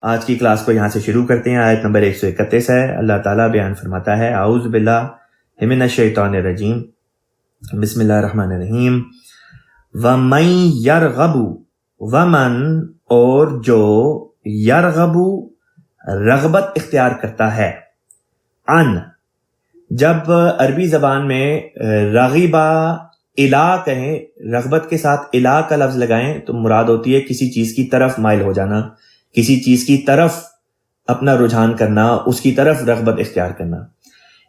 آج کی کلاس کو یہاں سے شروع کرتے ہیں. آیت نمبر 131 ہے. اللہ تعالیٰ بیان فرماتا ہے اعوذ باللہ من الشیطان الرجیم بسم اللہ الرحمن الرحیم. وَمَن يَرْغَبُ وَمَن اور جو یرغب رغبت اختیار کرتا ہے عن جب عربی زبان میں رغبہ الا کہیں رغبت کے ساتھ الا کا لفظ لگائیں تو مراد ہوتی ہے کسی چیز کی طرف مائل ہو جانا, کسی چیز کی طرف اپنا رجحان کرنا, اس کی طرف رغبت اختیار کرنا.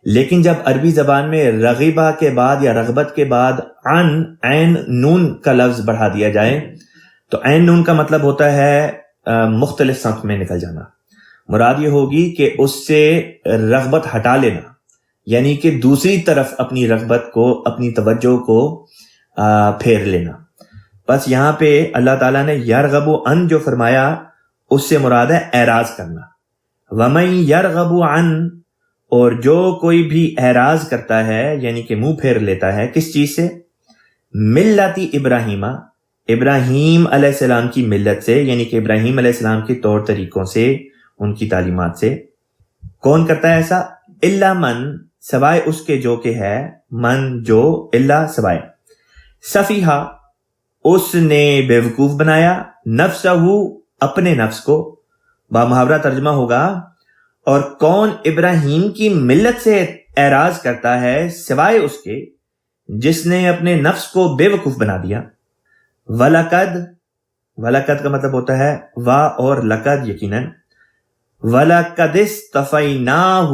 لیکن جب عربی زبان میں رغبہ کے بعد یا رغبت کے بعد عن عین نون کا لفظ بڑھا دیا جائے تو عین نون کا مطلب ہوتا ہے مختلف سمت میں نکل جانا. مراد یہ ہوگی کہ اس سے رغبت ہٹا لینا, یعنی کہ دوسری طرف اپنی رغبت کو, اپنی توجہ کو پھیر لینا. بس یہاں پہ اللہ تعالیٰ نے یرغب عن جو فرمایا اس سے مراد ہے اعراض کرنا. وَمَن یرغب عن اور جو کوئی بھی اعراض کرتا ہے یعنی کہ منہ پھیر لیتا ہے کس چیز سے, ملتی ابراہیم ابراہیم علیہ السلام کی ملت سے, یعنی کہ ابراہیم علیہ السلام کے طور طریقوں سے, ان کی تعلیمات سے. کون کرتا ہے ایسا؟ الا من سوائے اس کے جو کہ ہے, من جو, الا سوائے, سفیہا اس نے بیوقوف بنایا, نفسہ اپنے نفس کو, بامحاورہ ترجمہ ہوگا. اور کون ابراہیم کی ملت سے اعراض کرتا ہے سوائے اس کے جس نے اپنے نفس کو بے وقوف بنا دیا. وَلَقَدْ وَلَقَدْ کا مطلب ہوتا ہے وا اور لقد یقیناً. وَلَقَدْ اسْتَفَيْنَاهُ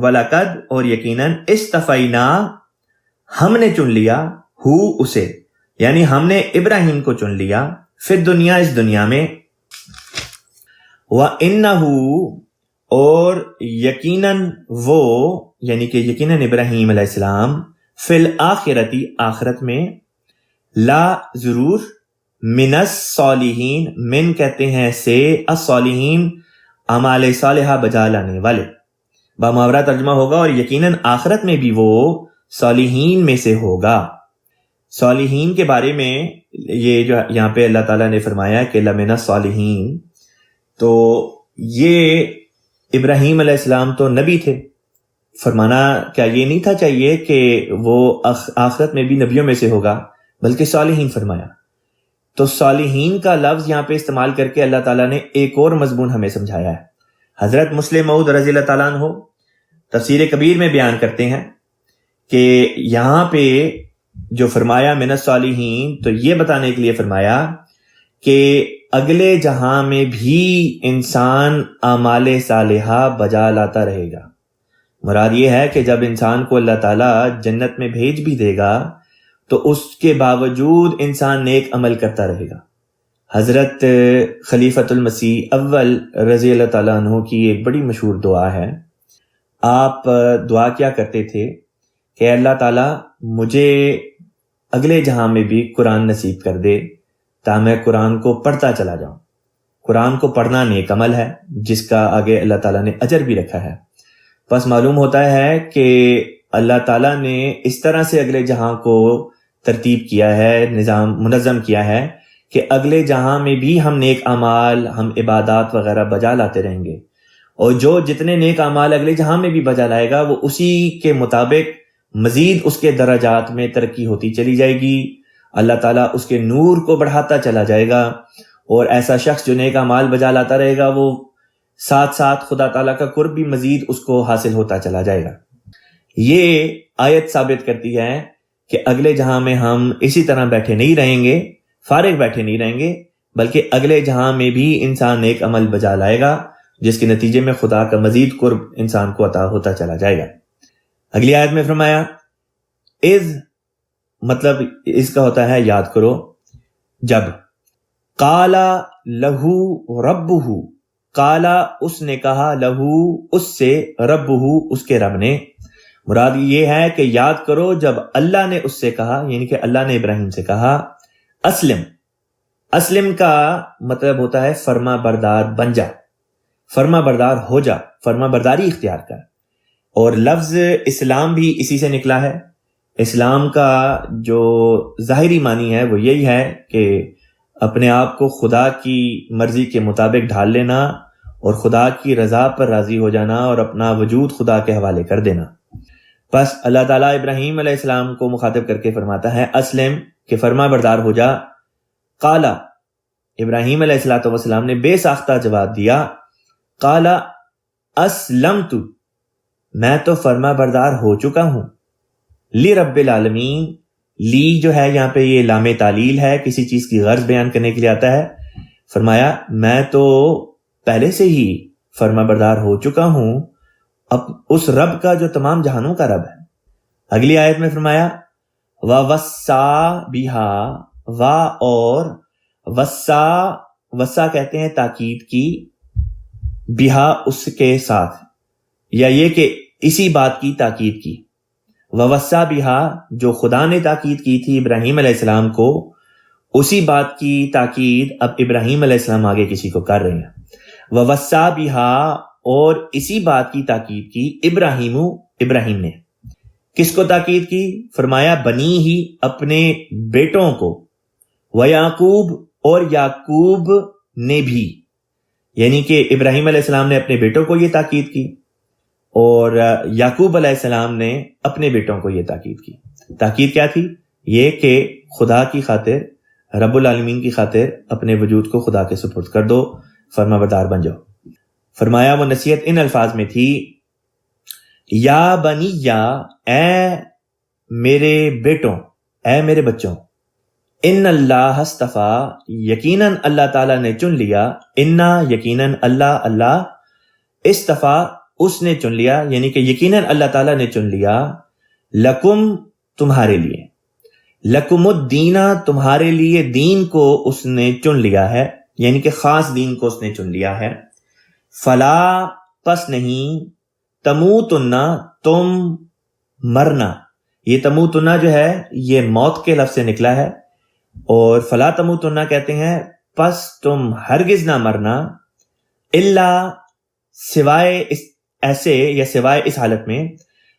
وَلَقَدْ اور یقیناً اسْتَفَيْنَا ہم نے چن لیا ہو اسے, یعنی ہم نے ابراہیم کو چن لیا فی الدنیا اس دنیا میں. وَإِنَّهُ اور یقیناً وہ یعنی کہ یقیناً ابراہیم علیہ السلام فی الآخرتی آخرت میں, لا ضرور, من الصالحین من کہتے ہیں سے, الصالحین اعمال صالحہ بجا لانے والے, بامحاورہ ترجمہ ہوگا. اور یقیناً آخرت میں بھی وہ صالحین میں سے ہوگا. صالحین کے بارے میں یہ جو یہاں پہ اللہ تعالیٰ نے فرمایا کہ لمن الصالحین, تو یہ ابراہیم علیہ السلام تو نبی تھے, فرمانا کیا یہ نہیں تھا چاہیے کہ وہ آخرت میں بھی نبیوں میں سے ہوگا, بلکہ صالحین فرمایا. تو صالحین کا لفظ یہاں پہ استعمال کر کے اللہ تعالیٰ نے ایک اور مضمون ہمیں سمجھایا ہے. حضرت مسلم موعود رضی اللہ تعالیٰ عنہ تفسیر کبیر میں بیان کرتے ہیں کہ یہاں پہ جو فرمایا من الصالحین تو یہ بتانے کے لیے فرمایا کہ اگلے جہاں میں بھی انسان اعمال صالحہ بجا لاتا رہے گا. مراد یہ ہے کہ جب انسان کو اللہ تعالیٰ جنت میں بھیج بھی دے گا تو اس کے باوجود انسان نیک عمل کرتا رہے گا. حضرت خلیفۃ المسیح اول رضی اللہ تعالیٰ عنہ کی ایک بڑی مشہور دعا ہے. آپ دعا کیا کرتے تھے کہ اللہ تعالیٰ مجھے اگلے جہاں میں بھی قرآن نصیب کر دے تاکہ میں قرآن کو پڑھتا چلا جاؤں. قرآن کو پڑھنا نیک عمل ہے جس کا آگے اللہ تعالیٰ نے اجر بھی رکھا ہے. بس معلوم ہوتا ہے کہ اللہ تعالیٰ نے اس طرح سے اگلے جہاں کو ترتیب کیا ہے, نظام منظم کیا ہے کہ اگلے جہاں میں بھی ہم نیک اعمال, ہم عبادات وغیرہ بجا لاتے رہیں گے. اور جو جتنے نیک اعمال اگلے جہاں میں بھی بجا لائے گا وہ اسی کے مطابق مزید اس کے درجات میں ترقی ہوتی چلی جائے گی. اللہ تعالیٰ اس کے نور کو بڑھاتا چلا جائے گا, اور ایسا شخص جو نیک اعمال بجا لاتا رہے گا وہ ساتھ ساتھ خدا تعالیٰ کا قرب بھی مزید اس کو حاصل ہوتا چلا جائے گا. یہ آیت ثابت کرتی ہے کہ اگلے جہاں میں ہم اسی طرح بیٹھے نہیں رہیں گے, فارغ بیٹھے نہیں رہیں گے, بلکہ اگلے جہاں میں بھی انسان نیک عمل بجا لائے گا جس کے نتیجے میں خدا کا مزید قرب انسان کو عطا ہوتا چلا جائے گا. اگلی آیت میں فرمایا اذ مطلب اس کا ہوتا ہے یاد کرو, جب, قالا لہو ربہ قالا اس نے کہا, لہو اس سے, ربہ اس کے رب نے. مراد یہ ہے کہ یاد کرو جب اللہ نے اس سے کہا, یعنی کہ اللہ نے ابراہیم سے کہا اسلم. اسلم کا مطلب ہوتا ہے فرما بردار بن جا, فرما بردار ہو جا, فرما برداری اختیار کر. اور لفظ اسلام بھی اسی سے نکلا ہے. اسلام کا جو ظاہری معنی ہے وہ یہی ہے کہ اپنے آپ کو خدا کی مرضی کے مطابق ڈھال لینا اور خدا کی رضا پر راضی ہو جانا اور اپنا وجود خدا کے حوالے کر دینا۔ پس اللہ تعالیٰ ابراہیم علیہ السلام کو مخاطب کر کے فرماتا ہے اسلم، کہ فرما بردار ہو جا۔ قالا، ابراہیم علیہ السلام نے بے ساختہ جواب دیا، قالا اسلمت، میں تو فرما بردار ہو چکا ہوں، لرب العالمین، لی جو ہے یہاں پہ یہ لام تعلیل ہے، کسی چیز کی غرض بیان کرنے کے لیے آتا ہے۔ فرمایا میں تو پہلے سے ہی فرما بردار ہو چکا ہوں اب اس رب کا جو تمام جہانوں کا رب ہے۔ اگلی آیت میں فرمایا وَوَسَّا بِهَا، وا اور وسا کہتے ہیں تاکید کی، بہا اس کے ساتھ، یا یہ کہ اسی بات کی تاکید کی۔ وَوَسَّا بِهَا، جو خدا نے تاکید کی تھی ابراہیم علیہ السلام کو، اسی بات کی تاکید اب ابراہیم علیہ السلام آگے کسی کو کر رہے ہیں۔ وَوَسَّا بِهَا، اور اسی بات کی تاکید کی ابراہیم نے کس کو تاکید کی؟ فرمایا بنی ہی، اپنے بیٹوں کو، وَيَعْقُوب، اور یعقوب نے بھی، یعنی کہ ابراہیم علیہ السلام نے اپنے بیٹوں کو یہ تاکید کی اور یعقوب علیہ السلام نے اپنے بیٹوں کو یہ تاکید کی۔ تاکید کیا تھی؟ یہ کہ خدا کی خاطر، رب العالمین کی خاطر اپنے وجود کو خدا کے سپرد کر دو، فرما بردار بن جاؤ۔ فرمایا وہ نصیحت ان الفاظ میں تھی، یا بنی، یا اے میرے بیٹوں، اے میرے بچوں، ان اللہ اصطفیٰ، یقیناً اللہ تعالیٰ نے چن لیا، انا یقیناً اللہ اصطفیٰ اس نے چن لیا، یعنی کہ یقیناً اللہ تعالیٰ نے چن لیا، لکم تمہارے لیے، لکم الدین تمہارے لیے دین کو اس نے چن لیا ہے، یعنی کہ خاص دین کو اس نے چن لیا ہے۔ فلا، پس نہیں، تموتن، تم مرنا، یہ تموتن جو ہے یہ موت کے لفظ سے نکلا ہے، اور فلا تموتن کہتے ہیں پس تم ہرگز نہ مرنا، الا سوائے اس ایسے یا سوائے اس حالت میں،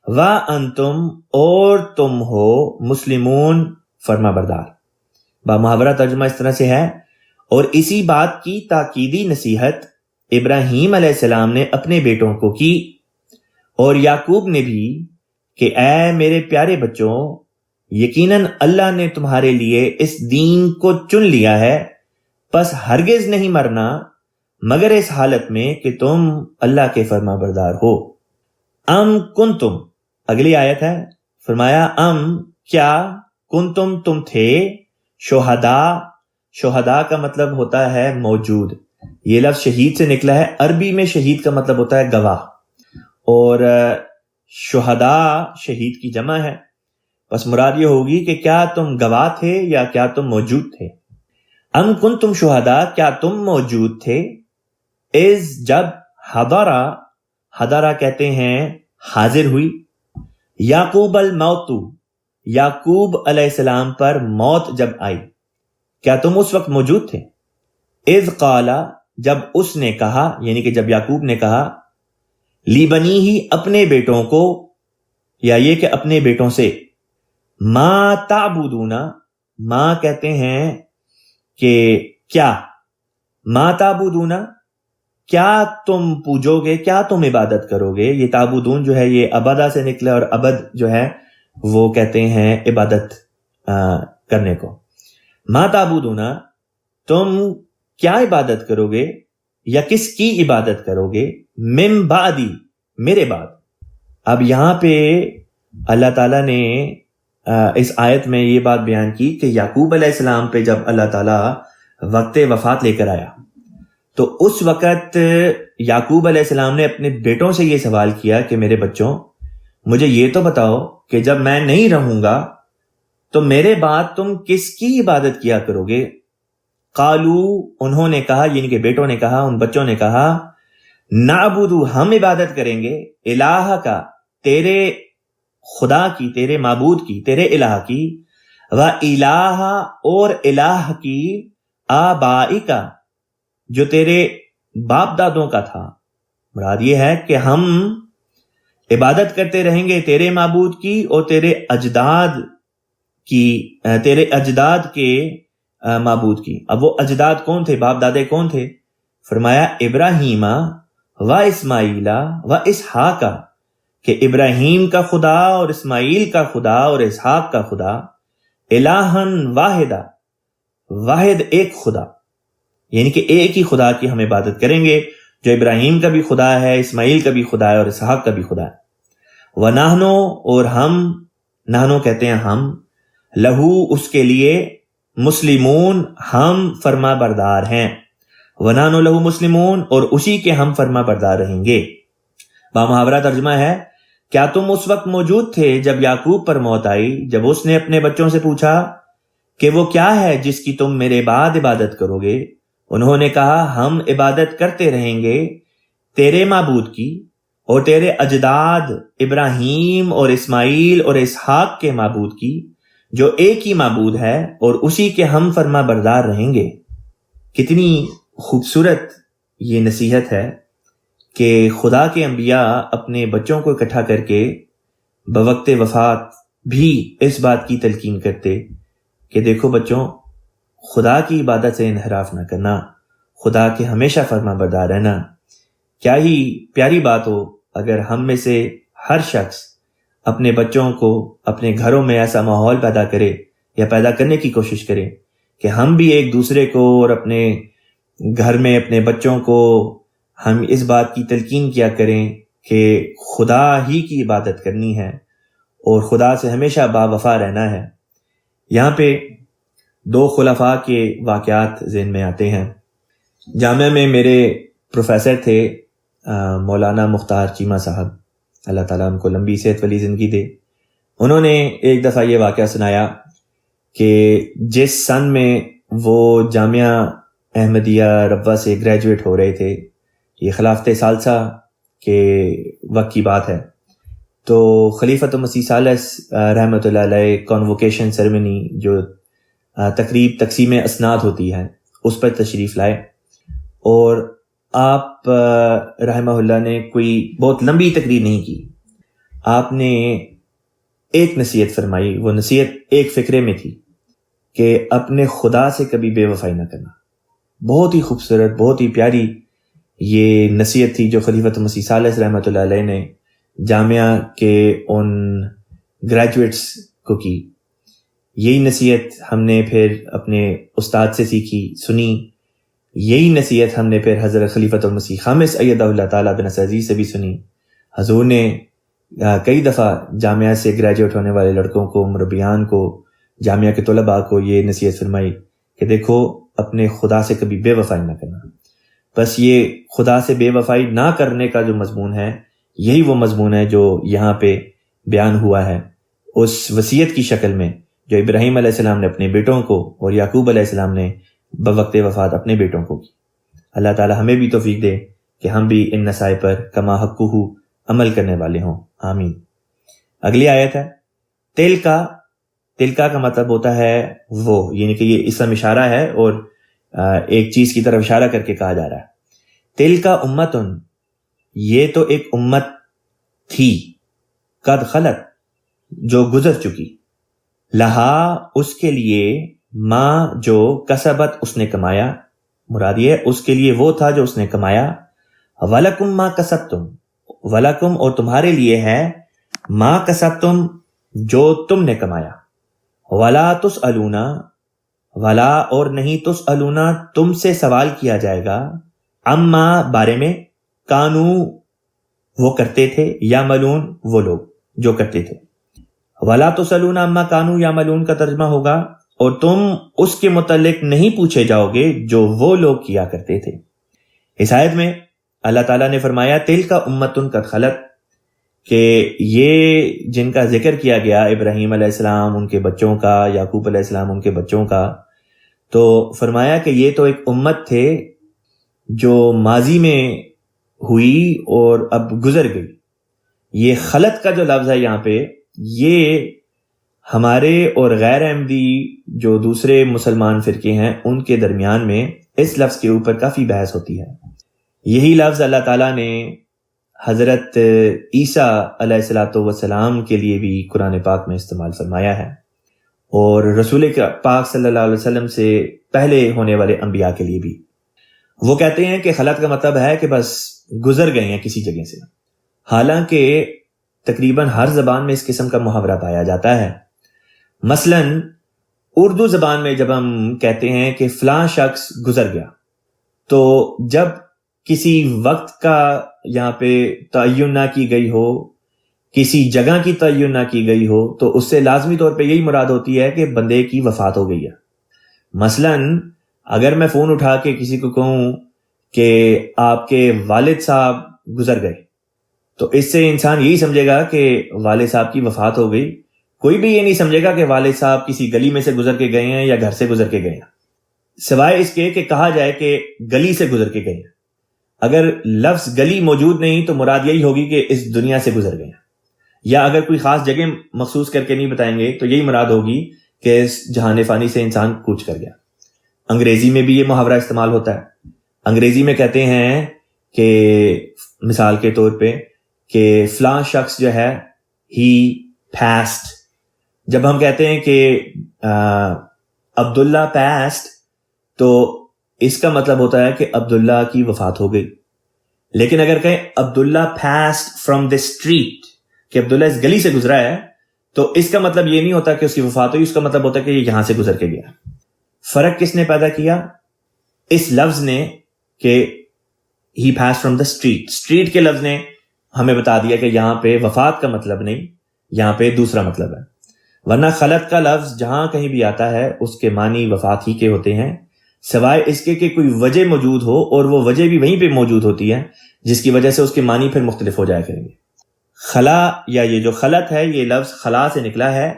وانتم، اور تم ہو مسلمون، فرما بردار۔ با محاورہ ترجمہ اس طرح سے ہے، اور اسی بات کی تاکیدی نصیحت ابراہیم علیہ السلام نے اپنے بیٹوں کو کی اور یعقوب نے بھی، کہ اے میرے پیارے بچوں، یقیناً اللہ نے تمہارے لیے اس دین کو چن لیا ہے، پس ہرگز نہیں مرنا مگر اس حالت میں کہ تم اللہ کے فرما بردار ہو۔ ام کنتم، اگلی آیت ہے، فرمایا ام کیا، کنتم تم تھے، شہداء کا مطلب ہوتا ہے موجود، یہ لفظ شہید سے نکلا ہے، عربی میں شہید کا مطلب ہوتا ہے گواہ، اور شہداء شہید کی جمع ہے، بس مراد یہ ہوگی کہ کیا تم گواہ تھے یا کیا تم موجود تھے۔ ام کنتم شہداء، کیا تم موجود تھے، از جب، حضرہ کہتے ہیں حاضر ہوئی، یعقوب الموت، یعقوب علیہ السلام پر موت جب آئی، کیا تم اس وقت موجود تھے؟ اذ قال، جب اس نے کہا، یعنی کہ جب یعقوب نے کہا، لی بنی ہی، اپنے بیٹوں کو، یا یہ کہ اپنے بیٹوں سے، ما تعبدون، ما کہتے ہیں کہ کیا، ما تعبدون، کیا تم پوجو گے، کیا تم عبادت کرو گے۔ یہ تعبدون جو ہے یہ عبادہ سے نکلا، اور عبد جو ہے وہ کہتے ہیں عبادت کرنے کو۔ ما تعبدون، تم کیا عبادت کرو گے یا کس کی عبادت کرو گے، من بعدی، میرے بعد۔ اب یہاں پہ اللہ تعالیٰ نے اس آیت میں یہ بات بیان کی کہ یعقوب علیہ السلام پہ جب اللہ تعالیٰ وقت وفات لے کر آیا تو اس وقت یعقوب علیہ السلام نے اپنے بیٹوں سے یہ سوال کیا کہ میرے بچوں، مجھے یہ تو بتاؤ کہ جب میں نہیں رہوں گا تو میرے بعد تم کس کی عبادت کیا کرو گے؟ قالو، انہوں نے کہا، یعنی کہ بیٹوں نے کہا، ان بچوں نے کہا، نعبدو، ہم عبادت کریں گے، الہ کا، تیرے خدا کی، تیرے معبود کی، تیرے الہ کی، و الہ، اور الہ کی، آبائی کا، جو تیرے باپ دادوں کا تھا۔ مراد یہ ہے کہ ہم عبادت کرتے رہیں گے تیرے معبود کی اور تیرے اجداد کی، تیرے اجداد کے معبود کی۔ اب وہ اجداد کون تھے، باپ دادے کون تھے؟ فرمایا ابراہیم و اسماعیلا و اسحاق، کہ ابراہیم کا خدا اور اسماعیل کا خدا اور اسحاق کا خدا الہن واحدہ، واحد ایک خدا، یعنی کہ ایک ہی خدا کی ہم عبادت کریں گے، جو ابراہیم کا بھی خدا ہے، اسماعیل کا بھی خدا ہے اور اسحاق کا بھی خدا ہے۔ وَنَحْنُ، اور ہم، نحنو کہتے ہیں ہم، لہو اس کے لیے، مسلمون ہم فرما بردار ہیں، وَنَحْنُ لہو مسلمون، اور اسی کے ہم فرما بردار رہیں گے۔ بامحاورہ ترجمہ ہے، کیا تم اس وقت موجود تھے جب یعقوب پر موت آئی، جب اس نے اپنے بچوں سے پوچھا کہ وہ کیا ہے جس کی تم میرے بعد عبادت کرو گے؟ انہوں نے کہا ہم عبادت کرتے رہیں گے تیرے معبود کی اور تیرے اجداد ابراہیم اور اسماعیل اور اسحاق کے معبود کی، جو ایک ہی معبود ہے، اور اسی کے ہم فرما بردار رہیں گے۔ کتنی خوبصورت یہ نصیحت ہے کہ خدا کے انبیاء اپنے بچوں کو اکٹھا کر کے بوقت وفات بھی اس بات کی تلقین کرتے کہ دیکھو بچوں، خدا کی عبادت سے انحراف نہ کرنا، خدا کے ہمیشہ فرما بردار رہنا۔ کیا ہی پیاری بات ہو اگر ہم میں سے ہر شخص اپنے بچوں کو اپنے گھروں میں ایسا ماحول پیدا کرے یا پیدا کرنے کی کوشش کرے کہ ہم بھی ایک دوسرے کو اور اپنے گھر میں اپنے بچوں کو ہم اس بات کی تلقین کیا کریں کہ خدا ہی کی عبادت کرنی ہے اور خدا سے ہمیشہ باوفا رہنا ہے۔ یہاں پہ دو خلفاء کے واقعات ذہن میں آتے ہیں۔ جامعہ میں میرے پروفیسر تھے مولانا مختار چیمہ صاحب، اللہ تعالیٰ ان کو لمبی صحت والی زندگی دے۔ انہوں نے ایک دفعہ یہ واقعہ سنایا کہ جس سن میں وہ جامعہ احمدیہ ربوہ سے گریجویٹ ہو رہے تھے، یہ خلافت ثالثہ کے وقت کی بات ہے، تو خلیفۃ مسیح ثالث رحمۃ اللہ علیہ کانووکیشن سیریمنی، جو تقریب تقسیم اسناد ہوتی ہے، اس پر تشریف لائے، اور آپ رحمہ اللہ نے کوئی بہت لمبی تقریر نہیں کی، آپ نے ایک نصیحت فرمائی۔ وہ نصیحت ایک فقرے میں تھی کہ اپنے خدا سے کبھی بے وفائی نہ کرنا۔ بہت ہی خوبصورت، بہت ہی پیاری یہ نصیحت تھی جو خلیفۃ مسیح ثالث رحمۃ اللہ علیہ نے جامعہ کے ان گریجویٹس کو کی۔ یہی نصیحت ہم نے پھر اپنے استاد سے سیکھی، سنی۔ یہی نصیحت ہم نے پھر حضرت خلیفۃ المسیح خامس ایدہ اللہ تعالیٰ بن عزیز سے بھی سنی۔ حضور نے کئی دفعہ جامعہ سے گریجویٹ ہونے والے لڑکوں کو، مربیان کو، جامعہ کے طلباء کو یہ نصیحت فرمائی کہ دیکھو اپنے خدا سے کبھی بے وفائی نہ کرنا۔ بس یہ خدا سے بے وفائی نہ کرنے کا جو مضمون ہے، یہی وہ مضمون ہے جو یہاں پہ بیان ہوا ہے، اس وصیت کی شکل میں جو ابراہیم علیہ السلام نے اپنے بیٹوں کو اور یعقوب علیہ السلام نے بوقت وفات اپنے بیٹوں کو کی۔ اللہ تعالی ہمیں بھی توفیق دے کہ ہم بھی ان نصائح پر کما حقہ عمل کرنے والے ہوں، آمین۔ اگلی آیت ہے تلکا کا مطلب ہوتا ہے وہ، یعنی کہ یہ اسم اشارہ ہے اور ایک چیز کی طرف اشارہ کر کے کہا جا رہا ہے۔ تلکا امتن، یہ تو ایک امت تھی، قد خلت، جو گزر چکی، لہا اس کے لیے، ماں جو کسبت اس نے کمایا، مراد یہ اس کے لیے وہ تھا جو اس نے کمایا، ولکم ما کسبتم، ولکم اور تمہارے لیے ہے، ما کسبتم جو تم نے کمایا، ولا تسألون، ولا اور نہیں، تسألون تم سے سوال کیا جائے گا، اما بارے میں، کانو وہ کرتے تھے، یعملون وہ لوگ جو کرتے تھے۔ ولا تسألون اما کانو یعملون کا ترجمہ ہوگا اور تم اس کے متعلق نہیں پوچھے جاؤ گے جو وہ لوگ کیا کرتے تھے۔ اس آیت میں اللہ تعالیٰ نے فرمایا تلک امتن قد خلت، کہ یہ جن کا ذکر کیا گیا ابراہیم علیہ السلام ان کے بچوں کا، یعقوب علیہ السلام ان کے بچوں کا، تو فرمایا کہ یہ تو ایک امت تھے جو ماضی میں ہوئی اور اب گزر گئی۔ یہ خلط کا جو لفظ ہے یہاں پہ، یہ ہمارے اور غیر احمدی جو دوسرے مسلمان فرقے ہیں ان کے درمیان میں اس لفظ کے اوپر کافی بحث ہوتی ہے۔ یہی لفظ اللہ تعالیٰ نے حضرت عیسیٰ علیہ السلام کے لیے بھی قرآن پاک میں استعمال فرمایا ہے، اور رسول پاک صلی اللہ علیہ وسلم سے پہلے ہونے والے انبیاء کے لیے بھی۔ وہ کہتے ہیں کہ خلط کا مطلب ہے کہ بس گزر گئے ہیں کسی جگہ سے، حالانکہ تقریباً ہر زبان میں اس قسم کا محاورہ پایا جاتا ہے۔ مثلاً اردو زبان میں جب ہم کہتے ہیں کہ فلاں شخص گزر گیا، تو جب کسی وقت کا یہاں پہ تعین نہ کی گئی ہو، کسی جگہ کی تعین نہ کی گئی ہو، تو اس سے لازمی طور پہ یہی مراد ہوتی ہے کہ بندے کی وفات ہو گئی ہے۔ مثلاً اگر میں فون اٹھا کے کسی کو کہوں کہ آپ کے والد صاحب گزر گئے، تو اس سے انسان یہی سمجھے گا کہ والد صاحب کی وفات ہو گئی، کوئی بھی یہ نہیں سمجھے گا کہ والد صاحب کسی گلی میں سے گزر کے گئے ہیں یا گھر سے گزر کے گئے ہیں، سوائے اس کے کہ کہا جائے کہ گلی سے گزر کے گئے ہیں۔ اگر لفظ گلی موجود نہیں تو مراد یہی ہوگی کہ اس دنیا سے گزر گئے ہیں، یا اگر کوئی خاص جگہ مخصوص کر کے نہیں بتائیں گے تو یہی مراد ہوگی کہ اس جہان فانی سے انسان کوچ کر گیا۔ انگریزی میں بھی یہ محاورہ استعمال ہوتا ہے۔ انگریزی میں کہتے ہیں کہ مثال کے طور پہ کہ فلاں شخص جو ہے ہی passed، جب ہم کہتے ہیں کہ عبداللہ passed تو اس کا مطلب ہوتا ہے کہ عبداللہ کی وفات ہو گئی۔ لیکن اگر کہیں عبداللہ passed from the street، کہ عبداللہ اس گلی سے گزرا ہے، تو اس کا مطلب یہ نہیں ہوتا کہ اس کی وفات ہوئی، اس کا مطلب ہوتا ہے کہ یہ یہاں سے گزر کے گیا۔ فرق کس نے پیدا کیا؟ اس لفظ نے کہ he passed from the street، street کے لفظ نے ہمیں بتا دیا کہ یہاں پہ وفات کا مطلب نہیں، یہاں پہ دوسرا مطلب ہے۔ ورنہ خلط کا لفظ جہاں کہیں بھی آتا ہے اس کے معنی وفات ہی کے ہوتے ہیں، سوائے اس کے کہ کوئی وجہ موجود ہو، اور وہ وجہ بھی وہیں پہ موجود ہوتی ہے جس کی وجہ سے اس کے معنی پھر مختلف ہو جایا کریں گے۔ خلا یا یہ جو خلط ہے، یہ لفظ خلا سے نکلا ہے۔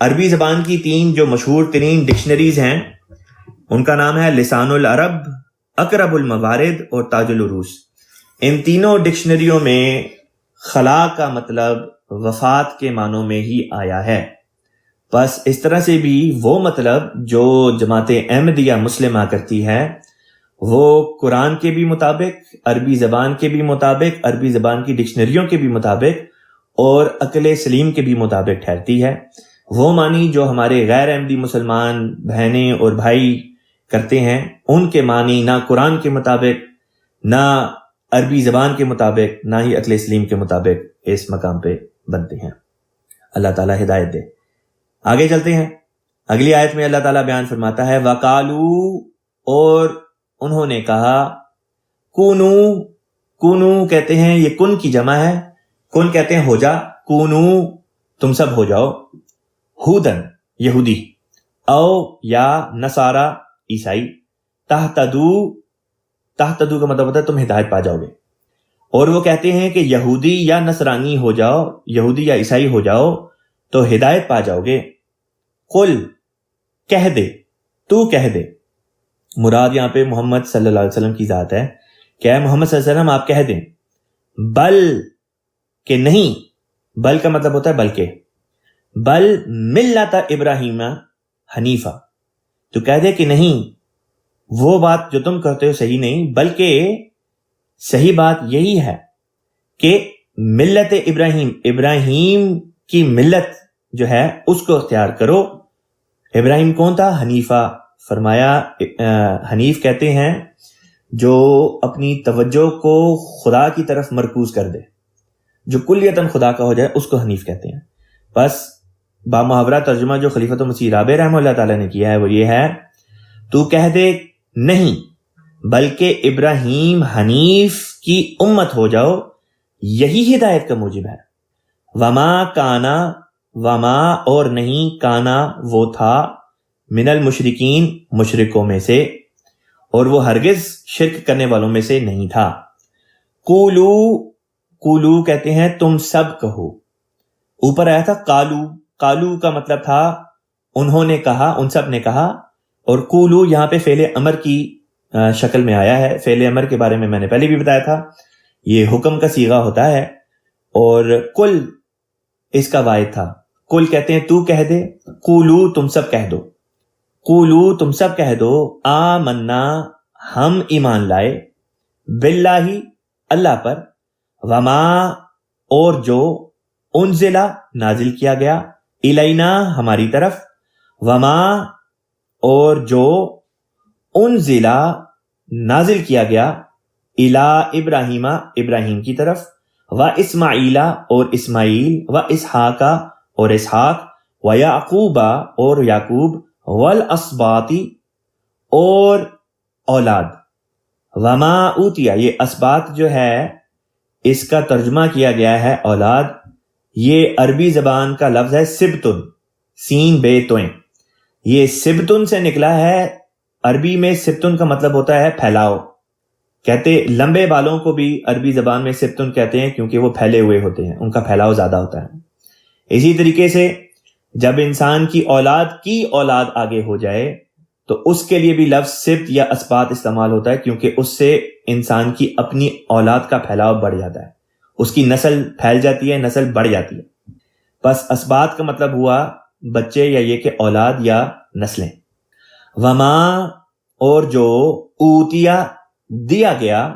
عربی زبان کی 3 جو مشہور ترین ڈکشنریز ہیں ان کا نام ہے لسان العرب، اقرب الموارد اور تاج العروس۔ ان تینوں ڈکشنریوں میں خلا کا مطلب وفات کے معنوں میں ہی آیا ہے۔ بس اس طرح سے بھی وہ مطلب جو جماعت احمدیہ مسلمہ کرتی ہے وہ قرآن کے بھی مطابق، عربی زبان کے بھی مطابق، عربی زبان کی ڈکشنریوں کے بھی مطابق اور عقل سلیم کے بھی مطابق ٹھہرتی ہے۔ وہ معنی جو ہمارے غیر احمدی مسلمان بہنیں اور بھائی کرتے ہیں، ان کے معنی نہ قرآن کے مطابق، نہ عربی زبان کے مطابق، نہ ہی عقل سلیم کے مطابق اس مقام پہ بنتے ہیں۔ اللہ تعالیٰ ہدایت دے۔ آگے چلتے ہیں۔ اگلی آیت میں اللہ تعالیٰ بیان فرماتا ہے وَقَالُوا، اور انہوں نے کہا، کونو، کونو کہتے ہیں یہ کن کی جمع ہے، کن کہتے ہیں ہو جا، کونو تم سب ہو جاؤ، ہودن یہودی، او یا نصارا عیسائی، تہتدو، تہتدو کا مطلب ہوتا ہے تم ہدایت پا جاؤ گے۔ اور وہ کہتے ہیں کہ یہودی یا نصرانی ہو جاؤ، یہودی یا عیسائی ہو جاؤ تو ہدایت پا جاؤ گے۔ قل، کہہ دے، تو کہہ دے، مراد یہاں پہ محمد صلی اللہ علیہ وسلم کی ذات ہے کہ اے محمد صلی اللہ علیہ وسلم آپ کہہ دیں، بل کہ نہیں، بل کا مطلب ہوتا ہے بلکہ، بل ملت ابراہیم حنیفہ، تو کہہ دے کہ نہیں، وہ بات جو تم کرتے ہو صحیح نہیں، بلکہ صحیح بات یہی ہے کہ ملت ابراہیم، ابراہیم کی ملت جو ہے اس کو اختیار کرو۔ ابراہیم کون تھا؟ حنیفہ۔ فرمایا حنیف کہتے ہیں جو اپنی توجہ کو خدا کی طرف مرکوز کر دے، جو کلیتاً خدا کا ہو جائے، اس کو حنیف کہتے ہیں۔ بس بامحاورہ ترجمہ جو خلیفۃ مسیح رابع رحمہ اللہ تعالیٰ نے کیا ہے وہ یہ ہے، تو کہہ دے نہیں، بلکہ ابراہیم حنیف کی امت ہو جاؤ، یہی ہدایت کا موجب ہے۔ وما کانا، وما اور نہیں، کانا وہ تھا، من المشرکین مشرکوں میں سے، اور وہ ہرگز شرک کرنے والوں میں سے نہیں تھا۔ قولو، قولو کہتے ہیں تم سب کہو، اوپر آیا تھا قالو، قالو کا مطلب تھا انہوں نے کہا، ان سب نے کہا، اور قولو یہاں پہ فعل امر کی شکل میں آیا ہے۔ فعل امر کے بارے میں میں نے پہلے بھی بتایا تھا، یہ حکم کا صیغہ ہوتا ہے، اور قل اس کا واحد تھا۔ قل کہتے ہیں تو کہہ دے، قولو تم سب کہہ دو، قولو تم سب کہہ دو، آمنا ہم ایمان لائے، باللہ اللہ پر، وما اور جو، انزلہ نازل کیا گیا، الینا ہماری طرف، وما اور جو، انزلہ نازل کیا گیا الا ابراہیم ابراہیم کی طرف، و اسماعیلا اور اسماعیل، و اسحاقا اور اسحاق، و یعقوبا اور یعقوب، والاسباطی اور اولاد۔ وما اوتیا، یہ اسباط جو ہے اس کا ترجمہ کیا گیا ہے اولاد، یہ عربی زبان کا لفظ ہے سبتن، سین بے توئیں، یہ سبتن سے نکلا ہے۔ عربی میں سبتن کا مطلب ہوتا ہے پھیلاؤ، کہتے لمبے بالوں کو بھی عربی زبان میں سبتن کہتے ہیں کیونکہ وہ پھیلے ہوئے ہوتے ہیں، ان کا پھیلاؤ زیادہ ہوتا ہے۔ اسی طریقے سے جب انسان کی اولاد آگے ہو جائے تو اس کے لیے بھی لفظ سبت یا اسباط استعمال ہوتا ہے، کیونکہ اس سے انسان کی اپنی اولاد کا پھیلاؤ بڑھ جاتا ہے، اس کی نسل پھیل جاتی ہے، نسل بڑھ جاتی ہے۔ بس اسباط کا مطلب ہوا بچے یا یہ کہ اولاد یا نسلیں۔ وما اور جو اوتیا دیا گیا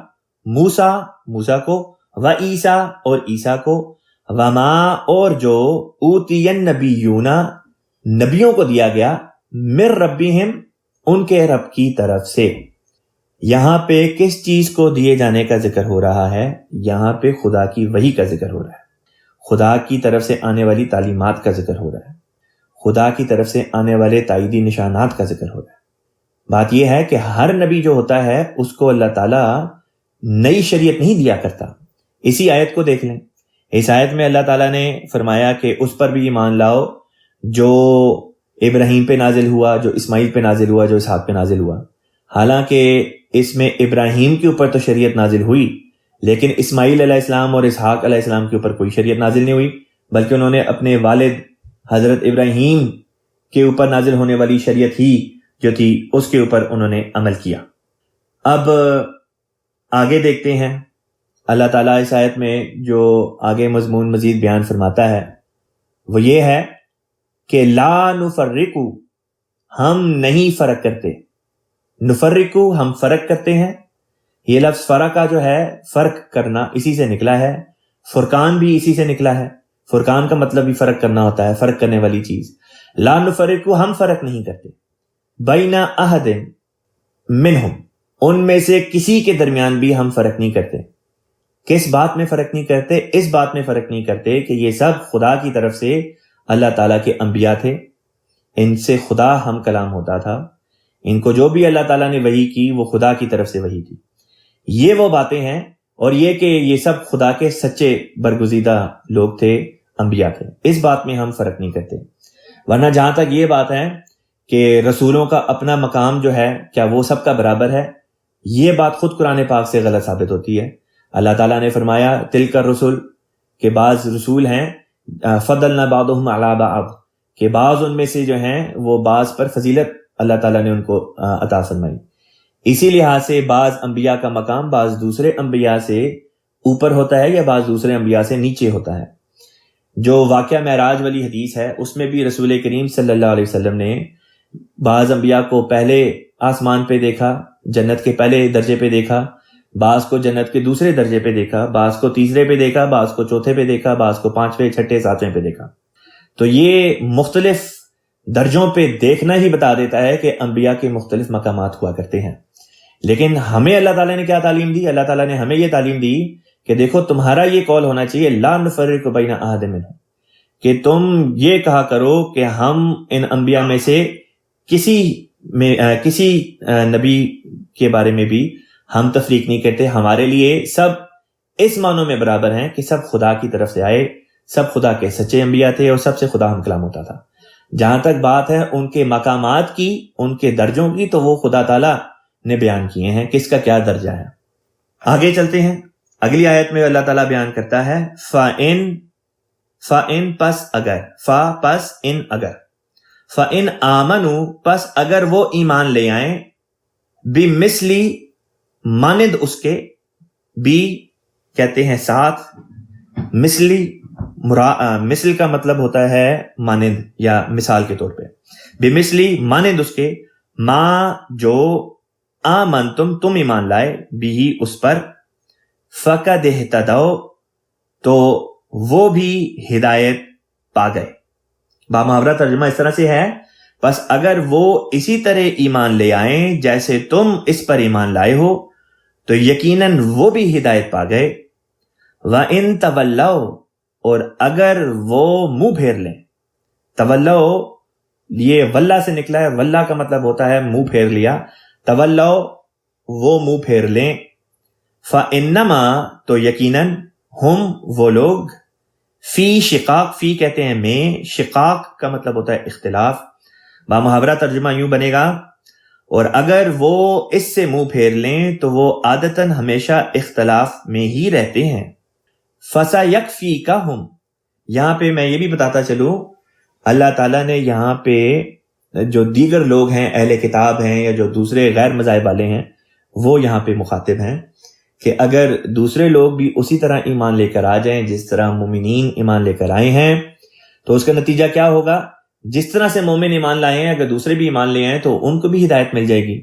موسیٰ کو، و عیسیٰ اور عیسیٰ کو، وما اور جو اوتی النبیون نبیوں کو دیا گیا، من ربہم ان کے رب کی طرف سے۔ یہاں پہ کس چیز کو دیے جانے کا ذکر ہو رہا ہے؟ یہاں پہ خدا کی وحی کا ذکر ہو رہا ہے، خدا کی طرف سے آنے والی تعلیمات کا ذکر ہو رہا ہے، خدا کی طرف سے آنے والے تائیدی نشانات کا ذکر ہو رہا ہے۔ بات یہ ہے کہ ہر نبی جو ہوتا ہے اس کو اللہ تعالیٰ نئی شریعت نہیں دیا کرتا۔ اسی آیت کو دیکھ لیں، اس آیت میں اللہ تعالیٰ نے فرمایا کہ اس پر بھی ایمان لاؤ جو ابراہیم پہ نازل ہوا، جو اسماعیل پہ نازل ہوا، جو اسحاق پہ نازل ہوا۔ حالانکہ اس میں ابراہیم کے اوپر تو شریعت نازل ہوئی، لیکن اسماعیل علیہ السلام اور اسحاق علیہ السلام کے اوپر کوئی شریعت نازل نہیں ہوئی، بلکہ انہوں نے اپنے والد حضرت ابراہیم کے اوپر نازل ہونے والی شریعت ہی جو تھی اس کے اوپر انہوں نے عمل کیا۔ اب آگے دیکھتے ہیں اللہ تعالیٰ اس آیت میں جو آگے مضمون مزید بیان فرماتا ہے وہ یہ ہے کہ لا نفرقو، ہم نہیں فرق کرتے، نفرقو ہم فرق کرتے ہیں۔ یہ لفظ فرقہ جو ہے فرق کرنا اسی سے نکلا ہے، فرقان بھی اسی سے نکلا ہے، فرقان کا مطلب بھی فرق کرنا ہوتا ہے، فرق کرنے والی چیز۔ لا نفرقو ہم فرق نہیں کرتے، بین احد منہم ان میں سے کسی کے درمیان بھی ہم فرق نہیں کرتے۔ کس بات میں فرق نہیں کرتے؟ اس بات میں فرق نہیں کرتے کہ یہ سب خدا کی طرف سے اللہ تعالیٰ کے انبیاء تھے، ان سے خدا ہم کلام ہوتا تھا، ان کو جو بھی اللہ تعالیٰ نے وحی کی وہ خدا کی طرف سے وحی تھی۔ یہ وہ باتیں ہیں، اور یہ کہ یہ سب خدا کے سچے برگزیدہ لوگ تھے، انبیاء تھے، اس بات میں ہم فرق نہیں کرتے۔ ورنہ جہاں تک یہ بات ہے کہ رسولوں کا اپنا مقام جو ہے کیا وہ سب کا برابر ہے، یہ بات خود قرآن پاک سے غلط ثابت ہوتی ہے۔ اللہ تعالیٰ نے فرمایا تلک الرسل، کہ بعض رسول ہیں، فضلنا بعضهم علی بعض، کہ بعض ان میں سے جو ہیں وہ بعض پر فضیلت اللہ تعالیٰ نے ان کو عطا فرمائی۔ اسی لحاظ سے بعض انبیاء کا مقام بعض دوسرے انبیاء سے اوپر ہوتا ہے یا بعض دوسرے انبیاء سے نیچے ہوتا ہے۔ جو واقعہ معراج والی حدیث ہے اس میں بھی رسول کریم صلی اللہ علیہ وسلم نے بعض انبیاء کو پہلے آسمان پہ دیکھا، جنت کے پہلے درجے پہ دیکھا، بعض کو جنت کے دوسرے درجے پہ دیکھا، بعض کو تیسرے پہ دیکھا، بعض کو چوتھے پہ دیکھا، بعض کو پانچویں، چھٹے، ساتویں پہ دیکھا۔ تو یہ مختلف درجوں پہ دیکھنا ہی بتا دیتا ہے کہ انبیاء کے مختلف مقامات ہوا کرتے ہیں۔ لیکن ہمیں اللہ تعالیٰ نے کیا تعلیم دی؟ اللہ تعالیٰ نے ہمیں یہ تعلیم دی کہ دیکھو تمہارا یہ قول ہونا چاہیے لا نفرق بین احد منہم، کہ تم یہ کہا کرو کہ ہم ان انبیاء میں سے کسی نبی کے بارے میں بھی ہم تفریق نہیں کرتے، ہمارے لیے سب اس معنوں میں برابر ہیں کہ سب خدا کی طرف سے آئے، سب خدا کے سچے انبیاء تھے اور سب سے خدا ہم کلام ہوتا تھا۔ جہاں تک بات ہے ان کے مقامات کی، ان کے درجوں کی، تو وہ خدا تعالیٰ نے بیان کیے ہیں کس کا کیا درجہ ہے۔ آگے چلتے ہیں، اگلی آیت میں اللہ تعالیٰ بیان کرتا ہے فَإِن پس اگر، فا پس ان اگر، فَإِنْ آمَنُوا پس اگر وہ ایمان لے آئیں، بِمِثْلِ مانند اس کے، بھی کہتے ہیں ساتھ، مثل کا مطلب ہوتا ہے مانند یا مثال کے طور پہ، بِمِثْلِ مانند اس کے، ما جو آمنتم تم ایمان لائے، بھی اس پر، فَقَدْ اهْتَدَوْا تو وہ بھی ہدایت پا گئے۔ بامحاورہ ترجمہ اس طرح سے ہے بس اگر وہ اسی طرح ایمان لے آئیں جیسے تم اس پر ایمان لائے ہو تو یقیناً وہ بھی ہدایت پا گئے۔ وَإِن تَوَلَّوْا، اور اگر وہ منہ پھیر لیں، تولو یہ ولہ سے نکلا ہے، ولہ کا مطلب ہوتا ہے منہ پھیر لیا، تولو وہ منہ پھیر لیں، فَإِنَّمَا تو یقیناً ہم وہ لوگ، فی شقاق، فی کہتے ہیں میں، شقاق کا مطلب ہوتا ہے اختلاف، بامحاورہ ترجمہ یوں بنے گا، اور اگر وہ اس سے منہ پھیر لیں تو وہ عادتاً ہمیشہ اختلاف میں ہی رہتے ہیں۔ فَسَيَكْفِيكَهُمْ، یہاں پہ میں یہ بھی بتاتا چلوں، اللہ تعالیٰ نے یہاں پہ جو دیگر لوگ ہیں، اہل کتاب ہیں یا جو دوسرے غیر مذاہب والے ہیں، وہ یہاں پہ مخاطب ہیں کہ اگر دوسرے لوگ بھی اسی طرح ایمان لے کر آ جائیں جس طرح مومنین ایمان لے کر آئے ہیں تو اس کا نتیجہ کیا ہوگا؟ جس طرح سے مومن ایمان لائے ہیں اگر دوسرے بھی ایمان لے آئیں تو ان کو بھی ہدایت مل جائے گی،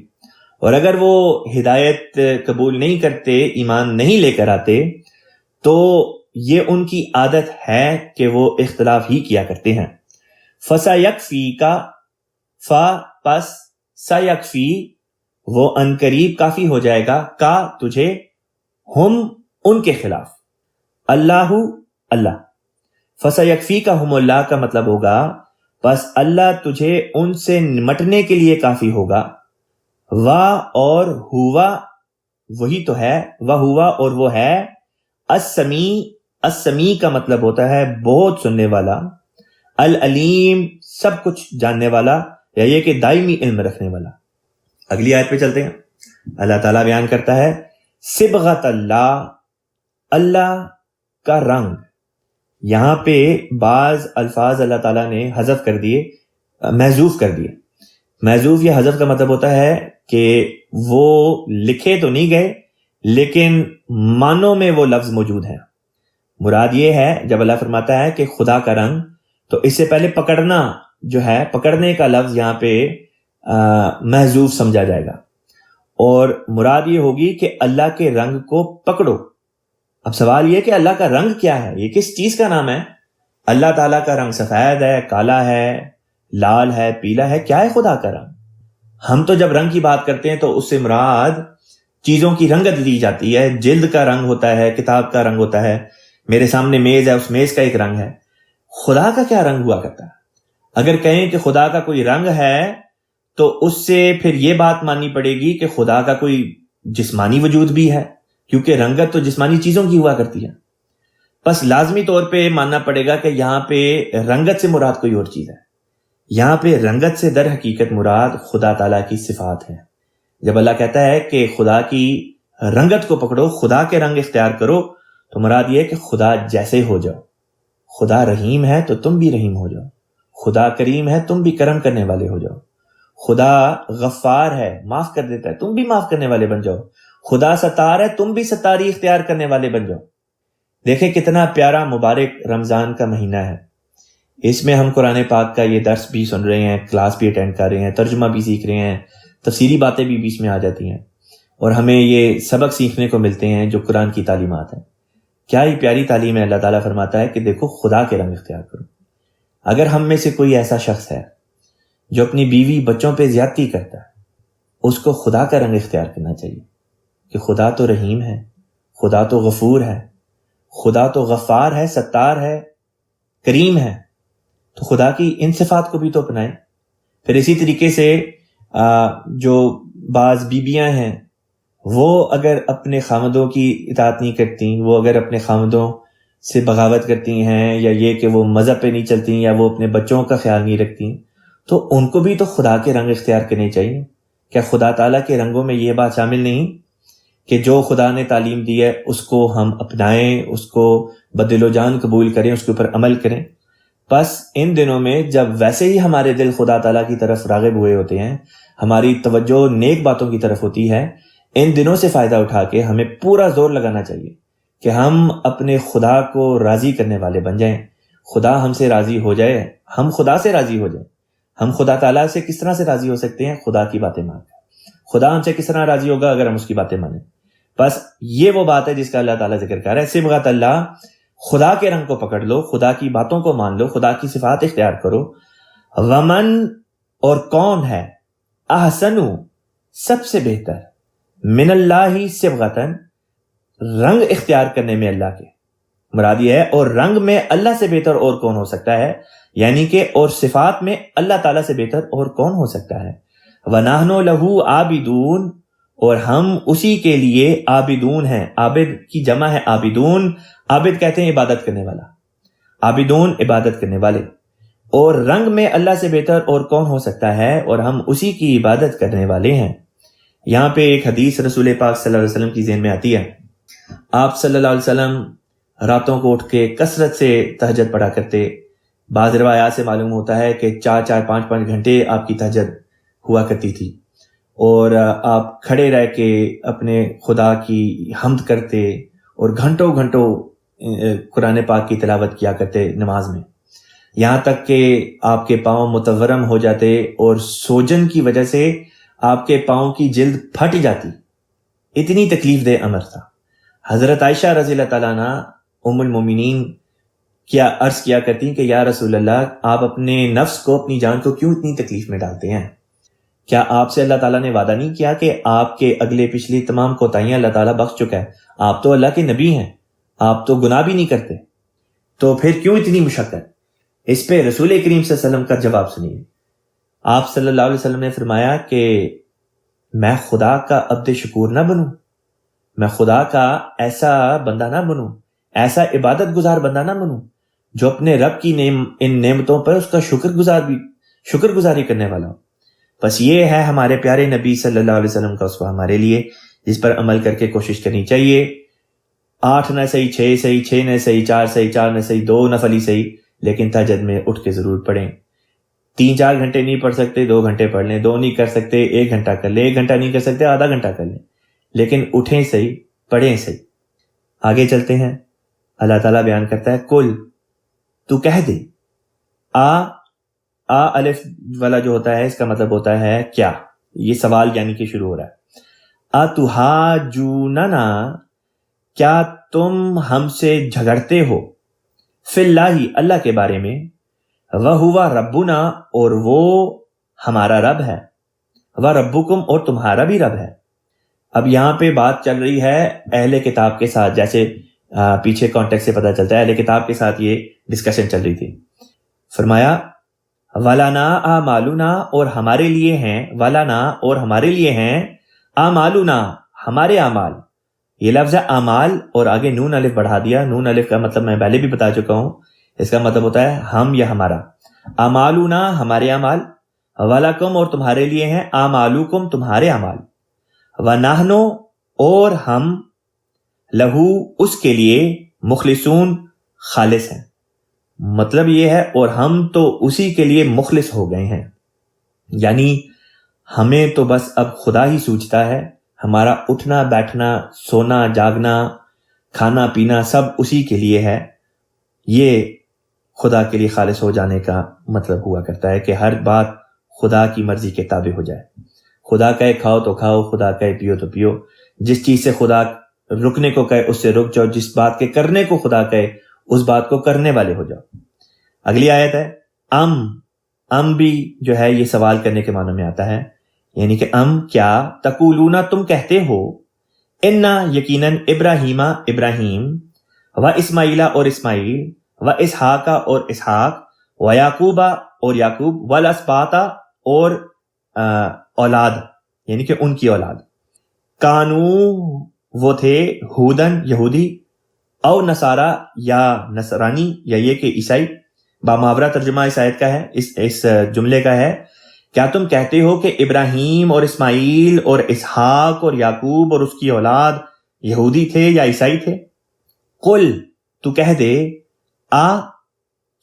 اور اگر وہ ہدایت قبول نہیں کرتے، ایمان نہیں لے کر آتے، تو یہ ان کی عادت ہے کہ وہ اختلاف ہی کیا کرتے ہیں۔ فَسَيَكْفِيكَ، فا پس سَيَكْفِي وہ عنقریب کافی ہو جائے گا، کا تجھے، ہم ان کے خلاف، اللہ اللہ، فَسَيَكْفِيكَهُمُ اللہ کا مطلب ہوگا بس اللہ تجھے ان سے نمٹنے کے لیے کافی ہوگا، اور ہوا وہی تو ہے، ہوا اور وہ ہے، السمیع، السمیع کا مطلب ہوتا ہے بہت سننے والا، العلیم سب کچھ جاننے والا، یا یہ کہ دائمی علم رکھنے والا۔ اگلی آیت پہ چلتے ہیں۔ اللہ تعالیٰ بیان کرتا ہے صبغت اللہ، اللہ کا رنگ۔ یہاں پہ بعض الفاظ اللہ تعالیٰ نے حذف کر دیے، محذوف کر دیے۔ محذوف یا حذف کا مطلب ہوتا ہے کہ وہ لکھے تو نہیں گئے لیکن معنوں میں وہ لفظ موجود ہیں۔ مراد یہ ہے جب اللہ فرماتا ہے کہ خدا کا رنگ، تو اس سے پہلے پکڑنا جو ہے، پکڑنے کا لفظ یہاں پہ محذوف سمجھا جائے گا، اور مراد یہ ہوگی کہ اللہ کے رنگ کو پکڑو۔ اب سوال یہ کہ اللہ کا رنگ کیا ہے، یہ کس چیز کا نام ہے؟ اللہ تعالیٰ کا رنگ سفید ہے، کالا ہے، لال ہے، پیلا ہے، کیا ہے خدا کا رنگ؟ ہم تو جب رنگ کی بات کرتے ہیں تو اس سے مراد چیزوں کی رنگت دی جاتی ہے، جلد کا رنگ ہوتا ہے، کتاب کا رنگ ہوتا ہے، میرے سامنے میز ہے، اس میز کا ایک رنگ ہے۔ خدا کا کیا رنگ ہوا کرتا ہے؟ اگر کہیں کہ خدا کا کوئی رنگ ہے تو اس سے پھر یہ بات ماننی پڑے گی کہ خدا کا کوئی جسمانی وجود بھی ہے، کیونکہ رنگت تو جسمانی چیزوں کی ہوا کرتی ہے۔ بس لازمی طور پہ ماننا پڑے گا کہ یہاں پہ رنگت سے مراد کوئی اور چیز ہے۔ یہاں پہ رنگت سے در حقیقت مراد خدا تعالیٰ کی صفات ہیں۔ جب اللہ کہتا ہے کہ خدا کی رنگت کو پکڑو، خدا کے رنگ اختیار کرو، تو مراد یہ ہے کہ خدا جیسے ہو جاؤ۔ خدا رحیم ہے تو تم بھی رحیم ہو جاؤ، خدا کریم ہے تم بھی کرم کرنے والے ہو جاؤ، خدا غفار ہے معاف کر دیتا ہے تم بھی معاف کرنے والے بن جاؤ، خدا ستار ہے تم بھی ستاری اختیار کرنے والے بن جاؤ۔ دیکھیں کتنا پیارا مبارک رمضان کا مہینہ ہے، اس میں ہم قرآن پاک کا یہ درس بھی سن رہے ہیں، کلاس بھی اٹینڈ کر رہے ہیں، ترجمہ بھی سیکھ رہے ہیں، تفسیری باتیں بھی بیچ میں آ جاتی ہیں، اور ہمیں یہ سبق سیکھنے کو ملتے ہیں جو قرآن کی تعلیمات ہیں۔ کیا ہی پیاری تعلیم ہے۔ اللہ تعالیٰ فرماتا ہے کہ دیکھو خدا کے رنگ اختیار کرو۔ اگر ہم میں سے کوئی ایسا شخص ہے جو اپنی بیوی بچوں پہ زیادتی کرتا ہے، اس کو خدا کا رنگ اختیار کرنا چاہیے کہ خدا تو رحیم ہے، خدا تو غفور ہے، خدا تو غفار ہے، ستار ہے، کریم ہے، تو خدا کی ان صفات کو بھی تو اپنائیں۔ پھر اسی طریقے سے جو بعض بیویاں ہیں وہ اگر اپنے خامدوں کی اطاعت نہیں کرتی، وہ اگر اپنے خامدوں سے بغاوت کرتی ہیں، یا یہ کہ وہ مذہب پہ نہیں چلتی، یا وہ اپنے بچوں کا خیال نہیں رکھتی، تو ان کو بھی تو خدا کے رنگ اختیار کرنے چاہیے۔ کیا خدا تعالیٰ کے رنگوں میں یہ بات شامل نہیں کہ جو خدا نے تعلیم دی ہے اس کو ہم اپنائیں، اس کو بدل و جان قبول کریں، اس کے اوپر عمل کریں؟ بس ان دنوں میں جب ویسے ہی ہمارے دل خدا تعالیٰ کی طرف راغب ہوئے ہوتے ہیں، ہماری توجہ نیک باتوں کی طرف ہوتی ہے، ان دنوں سے فائدہ اٹھا کے ہمیں پورا زور لگانا چاہیے کہ ہم اپنے خدا کو راضی کرنے والے بن جائیں، خدا ہم سے راضی ہو جائے، ہم خدا سے راضی ہو جائیں۔ ہم خدا تعالیٰ سے کس طرح سے راضی ہو سکتے ہیں؟ خدا کی باتیں مان کر۔ خدا ہم سے کس طرح راضی ہوگا؟ اگر ہم اس کی باتیں مانیں۔ بس یہ وہ بات ہے جس کا اللہ تعالیٰ ذکر کر رہا ہے، صبغت اللہ، خدا کے رنگ کو پکڑ لو، خدا کی باتوں کو مان لو، خدا کی صفات اختیار کرو۔ ومن، اور کون ہے احسنو سب سے بہتر من اللہ صبغتن رنگ اختیار کرنے میں اللہ کے، مراد یہ ہے اور رنگ میں اللہ سے بہتر اور کون ہو سکتا ہے، یعنی کہ اور صفات میں اللہ تعالیٰ سے بہتر اور کون ہو سکتا ہے۔ وَنَحْنُ لَهُ عَابِدُونَ اور ہم اسی کے لیے عابدون ہیں۔ عابد کی جمع ہے عابدون، عابد کہتے ہیں عبادت کرنے والا، عابدون عبادت کرنے والے، اور رنگ میں اللہ سے بہتر اور کون ہو سکتا ہے اور ہم اسی کی عبادت کرنے والے ہیں۔ یہاں پہ ایک حدیث رسول پاک صلی اللہ علیہ وسلم کی ذہن میں آتی ہے۔ آپ صلی اللہ علیہ وسلم راتوں کو اٹھ کے کثرت سے تہجد پڑھا کرتے، بعض روایات سے معلوم ہوتا ہے کہ 4-5 گھنٹے آپ کی تہجد ہوا کرتی تھی، اور آپ کھڑے رہ کے اپنے خدا کی حمد کرتے اور گھنٹوں گھنٹوں قرآن پاک کی تلاوت کیا کرتے نماز میں، یہاں تک کہ آپ کے پاؤں متورم ہو جاتے اور سوجن کی وجہ سے آپ کے پاؤں کی جلد پھٹ جاتی، اتنی تکلیف دہ امر تھا۔ حضرت عائشہ رضی اللہ تعالیٰ عنہ ام المومنین کیا عرض کیا کرتی کہ یا رسول اللہ، آپ اپنے نفس کو اپنی جان کو کیوں اتنی تکلیف میں ڈالتے ہیں؟ کیا آپ سے اللہ تعالیٰ نے وعدہ نہیں کیا کہ آپ کے اگلے پچھلی تمام کوتاہیاں اللہ تعالیٰ بخش چکا ہے؟ آپ تو اللہ کے نبی ہیں، آپ تو گناہ بھی نہیں کرتے، تو پھر کیوں اتنی مشقت؟ اس پہ رسول کریم صلی اللہ علیہ وسلم کا جواب سنیے۔ آپ صلی اللہ علیہ وسلم نے فرمایا کہ میں خدا کا عبد شکور نہ بنوں، میں خدا کا ایسا بندہ نہ بنوں، ایسا عبادت گزار بندہ نہ بنوں جو اپنے رب کی ان نعمتوں پر اس کا شکر گزاری کرنے والا ہو۔ بس یہ ہے ہمارے پیارے نبی صلی اللہ علیہ وسلم کا اسوہ ہمارے لیے، جس پر عمل کر کے کوشش کرنی چاہیے۔ 8 نہ صحیح 6 صحیح، 6 نہ صحیح 4 صحیح، 4 نہ صحیح 2 نفل ہی صحیح، لیکن تہجد میں اٹھ کے ضرور پڑھیں۔ 3-4 گھنٹے نہیں پڑھ سکتے 2 گھنٹے پڑھ لیں، 2 نہیں کر سکتے 1 گھنٹہ کر لیں، 1 گھنٹہ نہیں کر سکتے آدھا گھنٹہ کر لیں، لیکن اٹھیں صحیح، پڑھیں صحیح۔ آگے چلتے ہیں، اللہ تعالیٰ بیان کرتا ہے کل تو کہہ دے، الف والا جو ہوتا ہے اس کا مطلب ہوتا ہے کیا، یہ سوال یعنی کہ شروع ہو رہا ہے۔ اتحاجوننا کیا تم ہم سے جھگڑتے ہو، فی اللہ اللہ کے بارے میں، وَهُوَ ربنا اور وہ ہمارا رب ہے، وَرَبُّكُمْ اور تمہارا بھی رب ہے۔ اب یہاں پہ بات چل رہی ہے اہل کتاب کے ساتھ، جیسے پیچھے کانٹیکٹ سے پتہ چلتا ہے اہل کتاب کے ساتھ یہ ڈسکشن چل رہی تھی۔ فرمایا وَلَنَا أَعْمَالُنَا اور ہمارے لیے ہیں، وَلَنَا اور ہمارے لیے ہیں، أَعْمَالُنَا ہمارے اعمال، یہ لفظ ہے اعمال اور آگے نون الف بڑھا دیا۔ نون الف کا مطلب میں پہلے بھی بتا چکا ہوں، اس کا مطلب ہوتا ہے ہم یا ہمارا۔ اعمالنا ہمارے اعمال، وَلَكُمْ اور تمہارے لیے ہیں، اعمالکم تمہارے اعمال، وَنَحْنُ اور ہم، لہو اس کے لیے، مخلصون خالص ہیں۔ مطلب یہ ہے اور ہم تو اسی کے لیے مخلص ہو گئے ہیں، یعنی ہمیں تو بس اب خدا ہی سوچتا ہے، ہمارا اٹھنا بیٹھنا سونا جاگنا کھانا پینا سب اسی کے لیے ہے۔ یہ خدا کے لیے خالص ہو جانے کا مطلب ہوا کرتا ہے کہ ہر بات خدا کی مرضی کے تابع ہو جائے۔ خدا کہے کھاؤ تو کھاؤ، خدا کہے پیو تو پیو، جس چیز سے خدا رکنے کو کہے اس سے رک جاؤ، جس بات کے کرنے کو خدا کہے اس بات کو کرنے والے ہو جاؤ۔ اگلی آیت ہے ام بھی جو ہے یہ سوال کرنے کے معنی میں آتا ہے، یعنی کہ کیا تقولون تم کہتے ہو، انا یقیناً ابراہیم و اسماعیلا اور اسماعیل و اسحاق اور اسحاق و یعقوبہ اور یعقوب والاسباط اور اولاد یعنی کہ ان کی اولاد، کانو وہ تھے، ہودن یہودی، او نصارا یا نصرانی یا یہ کہ عیسائی۔ بامحاورہ ترجمہ اس آیت کا ہے، اس جملے کا ہے، کیا تم کہتے ہو کہ ابراہیم اور اسماعیل اور اسحاق اور یعقوب اور اس کی اولاد یہودی تھے یا عیسائی تھے؟ قل تو کہہ دے،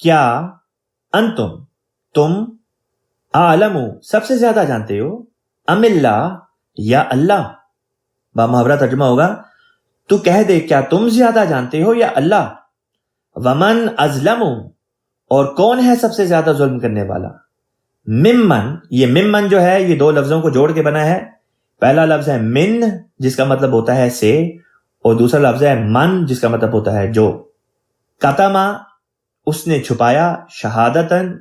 کیا انتم تم، عالم سب سے زیادہ جانتے ہو، ام اللہ یا اللہ۔ بامحاورہ ترجمہ ہوگا تو کہہ دے کیا تم زیادہ جانتے ہو یا اللہ۔ ومن ازلم اور کون ہے سب سے زیادہ ظلم کرنے والا، ممن یہ ممن جو ہے یہ 2 لفظوں کو جوڑ کے بنا ہے۔ پہلا لفظ ہے من جس کا مطلب ہوتا ہے سے، اور دوسرا لفظ ہے من جس کا مطلب ہوتا ہے جو۔ کتما اس نے چھپایا، شہادتن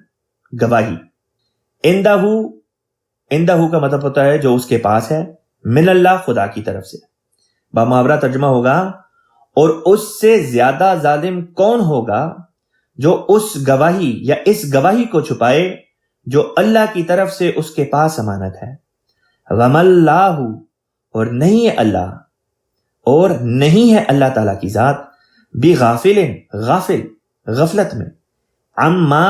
گواہی، اندہو کا مطلب ہوتا ہے جو اس کے پاس ہے، من اللہ خدا کی طرف سے، بامحاورہ ترجمہ ہوگا اور اس سے زیادہ ظالم کون ہوگا جو اس گواہی یا اس گواہی کو چھپائے جو اللہ کی طرف سے اس کے پاس امانت ہے۔ وَمَا اللَّهُ اور نہیں ہے اللہ، اور نہیں ہے اللہ تعالیٰ کی ذات، بِغَافِلٍ غافل، غفلت میں، عَمَّا،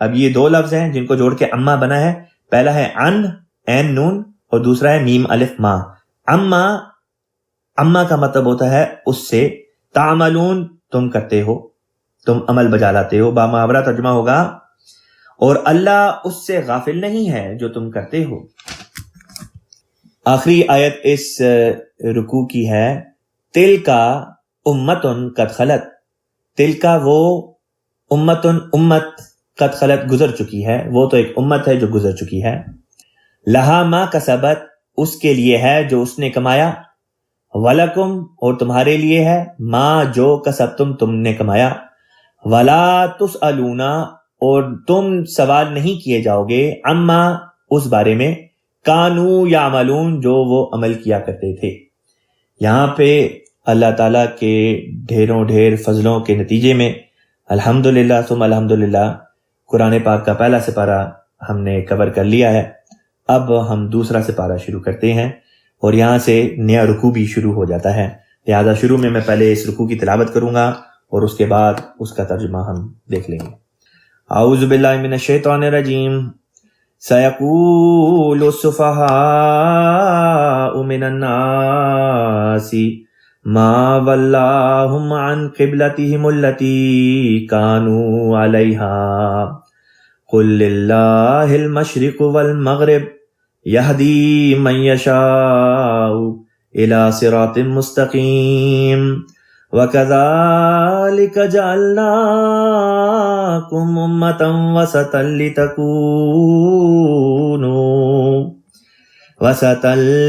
اب یہ دو لفظ ہیں جن کو جوڑ کے اما بنا ہے، پہلا ہے عن عین نون اور دوسرا ہے میم الف ما۔ اما کا مطلب ہوتا ہے اس سے، تعملون تم کرتے ہو، تم عمل بجا لاتے ہو، بامحاورہ ترجمہ ہوگا اور اللہ اس سے غافل نہیں ہے جو تم کرتے ہو۔ آخری آیت اس رکوع کی ہے، تلکا امتن قد خلت، تلکا وہ امت قد خلت گزر چکی ہے، وہ تو ایک امت ہے جو گزر چکی ہے، لہا ما کسبت اس کے لیے ہے جو اس نے کمایا، ولکم اور تمہارے لیے ہے ما جو کسبتم تم نے کمایا، ولا تسألون اور تم سوال نہیں کیے جاؤ گے، اما اس بارے میں، کانو یعملون جو وہ عمل کیا کرتے تھے۔ یہاں پہ اللہ تعالیٰ کے ڈھیروں ڈھیر فضلوں کے نتیجے میں الحمدللہ ثم الحمدللہ قرآن پاک کا پہلا سپارہ ہم نے کور کر لیا ہے۔ اب ہم دوسرا سپارہ شروع کرتے ہیں اور یہاں سے نیا رکوع بھی شروع ہو جاتا ہے، لہذا شروع میں پہلے اس رکوع کی تلاوت کروں گا اور اس کے بعد اس کا ترجمہ ہم دیکھ لیں گے۔ اعوذ باللہ من الشیطان الرجیم، سیقول السفہاء من الناس ما ولاہم عن قبلتہم التی کانوا علیہا قل للہ المشرق والمغرب یہدی من یشاء الی صراط مستقیم وَكَذَلِكَ جَعَلْنَاكُمْ أُمَّةً وَسَطًا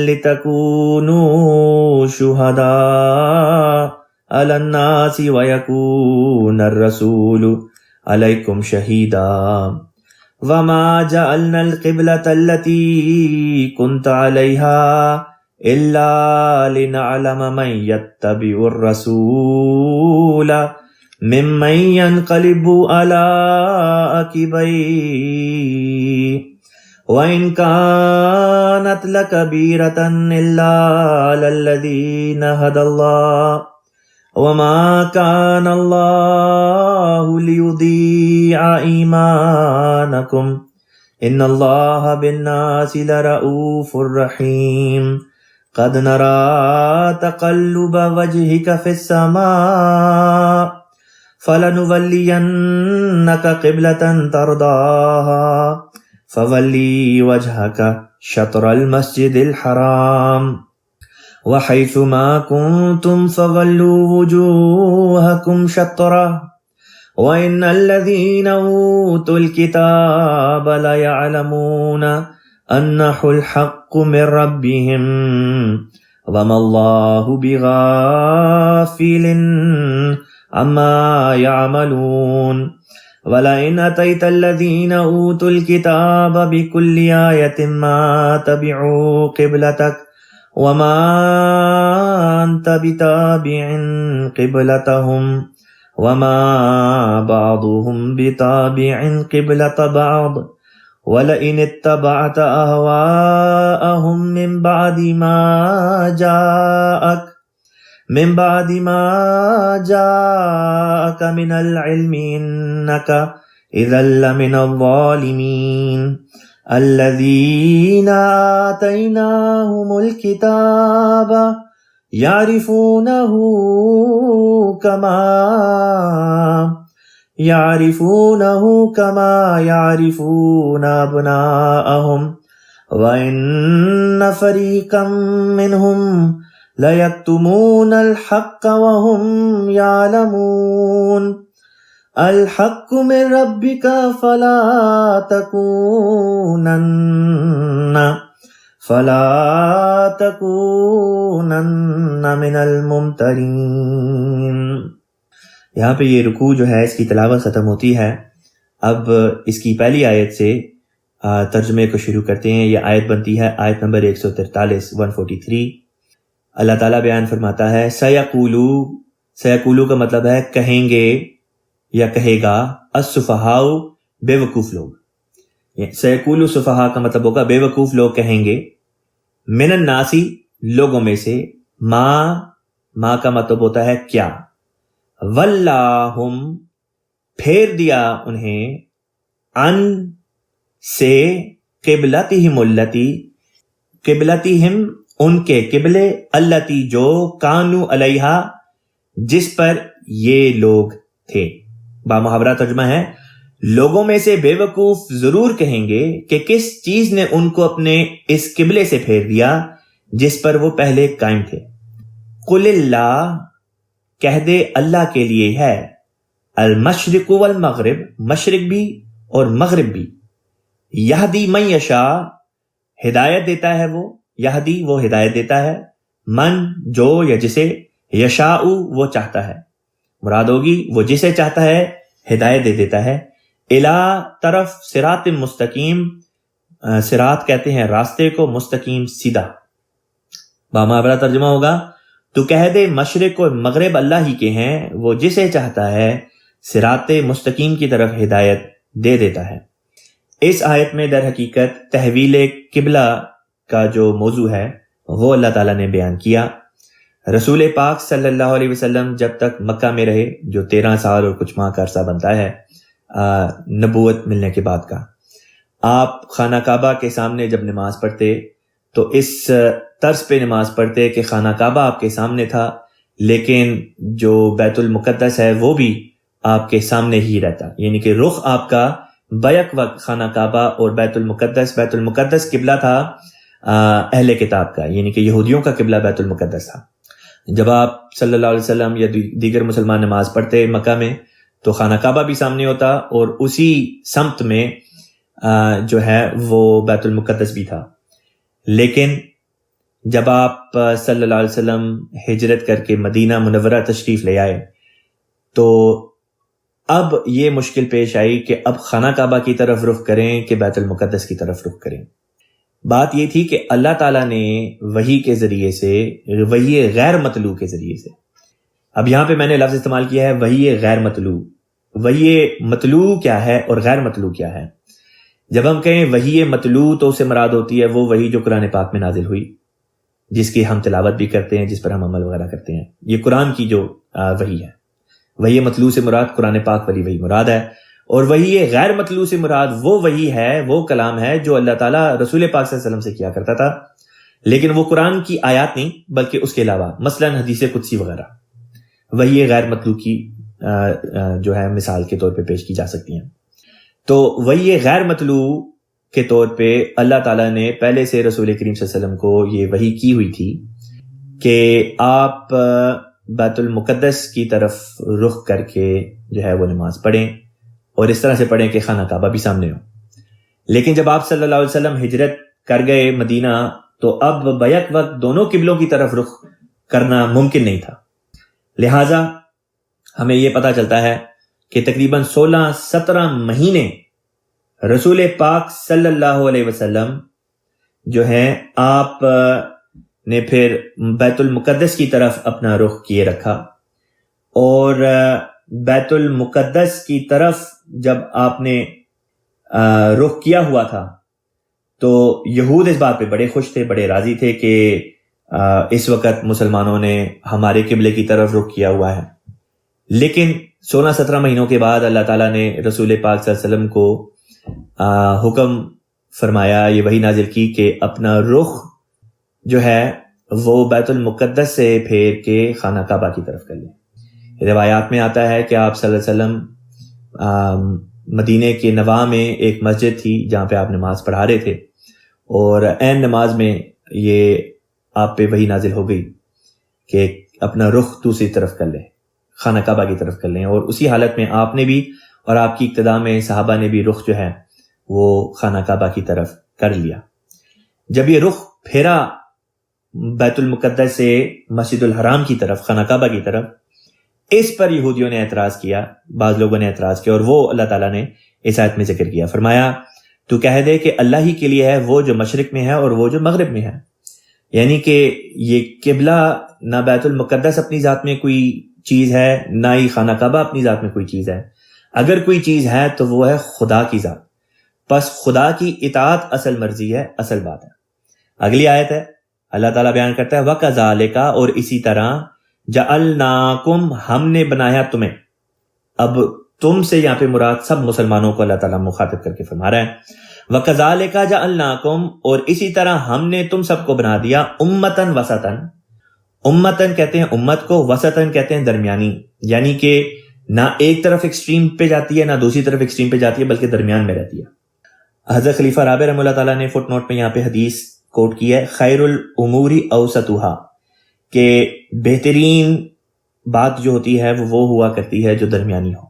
لِتَكُونُوا شُهَدَاءَ عَلَى النَّاسِ وَيَكُونَ الرَّسُولُ عَلَيْكُمْ شَهِيدًا وَمَا جَعَلْنَا الْقِبْلَةَ الَّتِي كُنْتَ عَلَيْهَا إِلَّا لِنَعْلَمَ مَنْ يَتَّبِعُ الرَّسُولَ مِمَّنْ يَنْقَلِبُ عَلَىٰ عَقِبَيْهِ وَإِنْ كَانَتْ لَكَبِيرَةً إِلَّا عَلَى الَّذِينَ هَدَى اللَّهُ وَمَا كَانَ اللَّهُ لِيُضِيعَ إِيمَانَكُمْ إِنَّ اللَّهَ بِالنَّاسِ لَرَءُوفٌ رَحِيمٌ قد نرى تقلب وجهك في السماء فلنولينك قبلة ترضاها فولي وجهك شطر المسجد الحرام وحيث ما كنتم فولوا وجوهكم شطره وإن الذين أوتوا الكتاب ليعلمون أنه الحق من ربهم وما الله بغافل عما يعملون ولئن أتيت الذين أوتوا الكتاب بكل آية ما تبعوا قبلتك وما أنت بتابع قبلتهم وما بعضهم بتابع قبلة بعض وَلَئِنِ اتَّبَعْتَ أَهْوَاءَهُمْ مِنْ بَعْدِ مَا جَاءَكَ مِنَ الْعِلْمِ إِنَّكَ إِذًا لَمِنَ الظَّالِمِينَ الَّذِينَ آتَيْنَاهُمُ الْكِتَابَ يَعْرِفُونَهُ كما يعرفون أبناءهم وإن فريقا منهم ليكتمون الحق وهم يعلمون الحق من ربك فلا تكونن من الممترين۔ یہاں پہ یہ رکوع جو ہے اس کی تلاوت ختم ہوتی ہے۔ اب اس کی پہلی آیت سے ترجمے کو شروع کرتے ہیں۔ یہ آیت بنتی ہے آیت نمبر 143 143۔ اللہ تعالیٰ بیان فرماتا ہے سیقولو کا مطلب ہے کہیں گے یا کہے گا، السفہاء بے وقوف لوگ، سیقولو سفہاء کا مطلب ہوگا بے وقوف لوگ کہیں گے، من الناسی لوگوں میں سے، ما کا مطلب ہوتا ہے کیا، وَلَّاهُمْ پھیر دیا انہیں، ان سے، قبلتہم اللتی، قبلتہم ان کے قبلے، اللتی جو، کانو علیہا جس پر یہ لوگ تھے۔ بامحاورہ ترجمہ ہے، لوگوں میں سے بے وقوف ضرور کہیں گے کہ کس چیز نے ان کو اپنے اس قبلے سے پھیر دیا جس پر وہ پہلے قائم تھے۔ قل اللہ کہہ دے اللہ کے لیے ہے، المشرق والمغرب مشرق بھی اور مغرب بھی، یہدی من یشاء ہدایت دیتا ہے وہ، یہدی وہ ہدایت دیتا ہے، من جو یا جسے، یشاء وہ چاہتا ہے، مراد ہوگی وہ جسے چاہتا ہے ہدایت دے دیتا ہے، الا طرف صراط مستقیم، صراط کہتے ہیں راستے کو، مستقیم سیدھا۔ بامحاورہ ترجمہ ہوگا، تو کہہ دے مشرق اور مغرب اللہ ہی کے ہیں، وہ جسے چاہتا ہے صراط مستقیم کی طرف ہدایت دے دیتا ہے۔ اس آیت میں در حقیقت تحویل قبلہ کا جو موضوع ہے وہ اللہ تعالیٰ نے بیان کیا۔ رسول پاک صلی اللہ علیہ وسلم جب تک مکہ میں رہے، جو 13 سال اور کچھ ماہ کا عرصہ بنتا ہے نبوت ملنے کے بعد کا، آپ خانہ کعبہ کے سامنے جب نماز پڑھتے تو اس طرز پہ نماز پڑھتے کہ خانہ کعبہ آپ کے سامنے تھا، لیکن جو بیت المقدس ہے وہ بھی آپ کے سامنے ہی رہتا، یعنی کہ رخ آپ کا بیک وقت خانہ کعبہ اور بیت المقدس قبلہ تھا اہل کتاب کا، یعنی کہ یہودیوں کا قبلہ بیت المقدس تھا۔ جب آپ صلی اللہ علیہ وسلم یا دیگر مسلمان نماز پڑھتے مکہ میں تو خانہ کعبہ بھی سامنے ہوتا اور اسی سمت میں جو ہے وہ بیت المقدس بھی تھا۔ لیکن جب آپ صلی اللہ علیہ وسلم ہجرت کر کے مدینہ منورہ تشریف لے آئے تو اب یہ مشکل پیش آئی کہ اب خانہ کعبہ کی طرف رخ کریں کہ بیت المقدس کی طرف رخ کریں۔ بات یہ تھی کہ اللہ تعالیٰ نے وحی کے ذریعے سے، وحی غیر مطلوع کے ذریعے سے، اب یہاں پہ میں نے لفظ استعمال کیا ہے وحی غیر مطلوع۔ وحی مطلوع کیا ہے اور غیر مطلوع کیا ہے؟ جب ہم کہیں وحی مطلوع تو اس سے مراد ہوتی ہے وہ وحی جو قرآن پاک میں نازل ہوئی، جس کی ہم تلاوت بھی کرتے ہیں، جس پر ہم عمل وغیرہ کرتے ہیں، یہ قرآن کی جو وحی ہے۔ وحی مطلوع سے مراد قرآن پاک والی وحی مراد ہے، اور وحی غیر مطلوع سے مراد وہ وحی ہے، وہ کلام ہے جو اللہ تعالیٰ رسول پاک صلی اللہ علیہ وسلم سے کیا کرتا تھا، لیکن وہ قرآن کی آیات نہیں بلکہ اس کے علاوہ، مثلا حدیث قدسی وغیرہ، وحی غیر مطلوع کی جو ہے مثال کے طور پہ پیش کی جا سکتی ہیں۔ تو وحی غیر مطلوع کے طور پہ اللہ تعالیٰ نے پہلے سے رسول کریم صلی اللہ علیہ وسلم کو یہ وحی کی ہوئی تھی کہ آپ بیت المقدس کی طرف رخ کر کے جو ہے وہ نماز پڑھیں، اور اس طرح سے پڑھیں کہ خانہ کعبہ بھی سامنے ہو۔ لیکن جب آپ صلی اللہ علیہ وسلم ہجرت کر گئے مدینہ تو اب بیک وقت دونوں قبلوں کی طرف رخ کرنا ممکن نہیں تھا، لہٰذا ہمیں یہ پتہ چلتا ہے کہ تقریباً 16-17 مہینے رسول پاک صلی اللہ علیہ وسلم جو ہیں آپ نے پھر بیت المقدس کی طرف اپنا رخ کیے رکھا، اور بیت المقدس کی طرف جب آپ نے رخ کیا ہوا تھا تو یہود اس بات پہ بڑے خوش تھے، بڑے راضی تھے کہ اس وقت مسلمانوں نے ہمارے قبلے کی طرف رخ کیا ہوا ہے۔ لیکن 16-17 مہینوں کے بعد اللہ تعالیٰ نے رسول پاک صلی اللہ علیہ وسلم کو حکم فرمایا، یہ وحی نازل کی کہ اپنا رخ جو ہے وہ بیت المقدس سے پھیر کے خانہ کعبہ کی طرف کر لیں۔ روایات میں آتا ہے کہ آپ صلی اللہ علیہ وسلم مدینے کے نواح میں ایک مسجد تھی جہاں پہ آپ نماز پڑھا رہے تھے، اور عین نماز میں یہ آپ پہ وحی نازل ہو گئی کہ اپنا رخ دوسری طرف کر لیں، خانہ کعبہ کی طرف کر لیں، اور اسی حالت میں آپ نے بھی اور آپ کی اقتداء میں صحابہ نے بھی رخ جو ہے وہ خانہ کعبہ کی طرف کر لیا۔ جب یہ رخ پھیرا بیت المقدس سے مسجد الحرام کی طرف، خانہ کعبہ کی طرف، اس پر یہودیوں نے اعتراض کیا، بعض لوگوں نے اعتراض کیا، اور وہ اللہ تعالیٰ نے اس آیت میں ذکر کیا، فرمایا تو کہہ دے کہ اللہ ہی کے لیے ہے، وہ جو مشرق میں ہے اور وہ جو مغرب میں ہے. یعنی کہ یہ قبلہ نہ بیت المقدس اپنی ذات میں کوئی چیز ہے، نہ ہی خانہ کعبہ اپنی ذات میں کوئی چیز ہے. اگر کوئی چیز ہے تو وہ ہے خدا کی ذات. پس خدا کی اطاعت اصل مرضی ہے، اصل بات ہے. اگلی آیت ہے، اللہ تعالیٰ بیان کرتا ہے وَكَذَلِكَ، اور اسی طرح جَعَلْنَاكُمْ، ہم نے بنایا تمہیں. اب تم سے یہاں پہ مراد سب مسلمانوں کو اللہ تعالیٰ مخاطب کر کے فرما رہا ہے. وَكَذَلِكَ جَعَلْنَاكُمْ، اور اسی طرح ہم نے تم سب کو بنا دیا امتاً وسطاً. امتاً کہتے ہیں امت کو، وسطاً کہتے ہیں درمیانی، یعنی کہ نہ ایک طرف ایکسٹریم پہ جاتی ہے نہ دوسری طرف ایکسٹریم پہ جاتی ہے، بلکہ درمیان میں رہتی ہے. حضرت خلیفہ رابع رحمہ اللہ تعالیٰ نے فٹ نوٹ میں یہاں پہ حدیث کوٹ کی ہے، خیر الامور اوسطھا، کہ بہترین بات جو ہوتی ہے وہ ہوا کرتی ہے جو درمیانی ہو.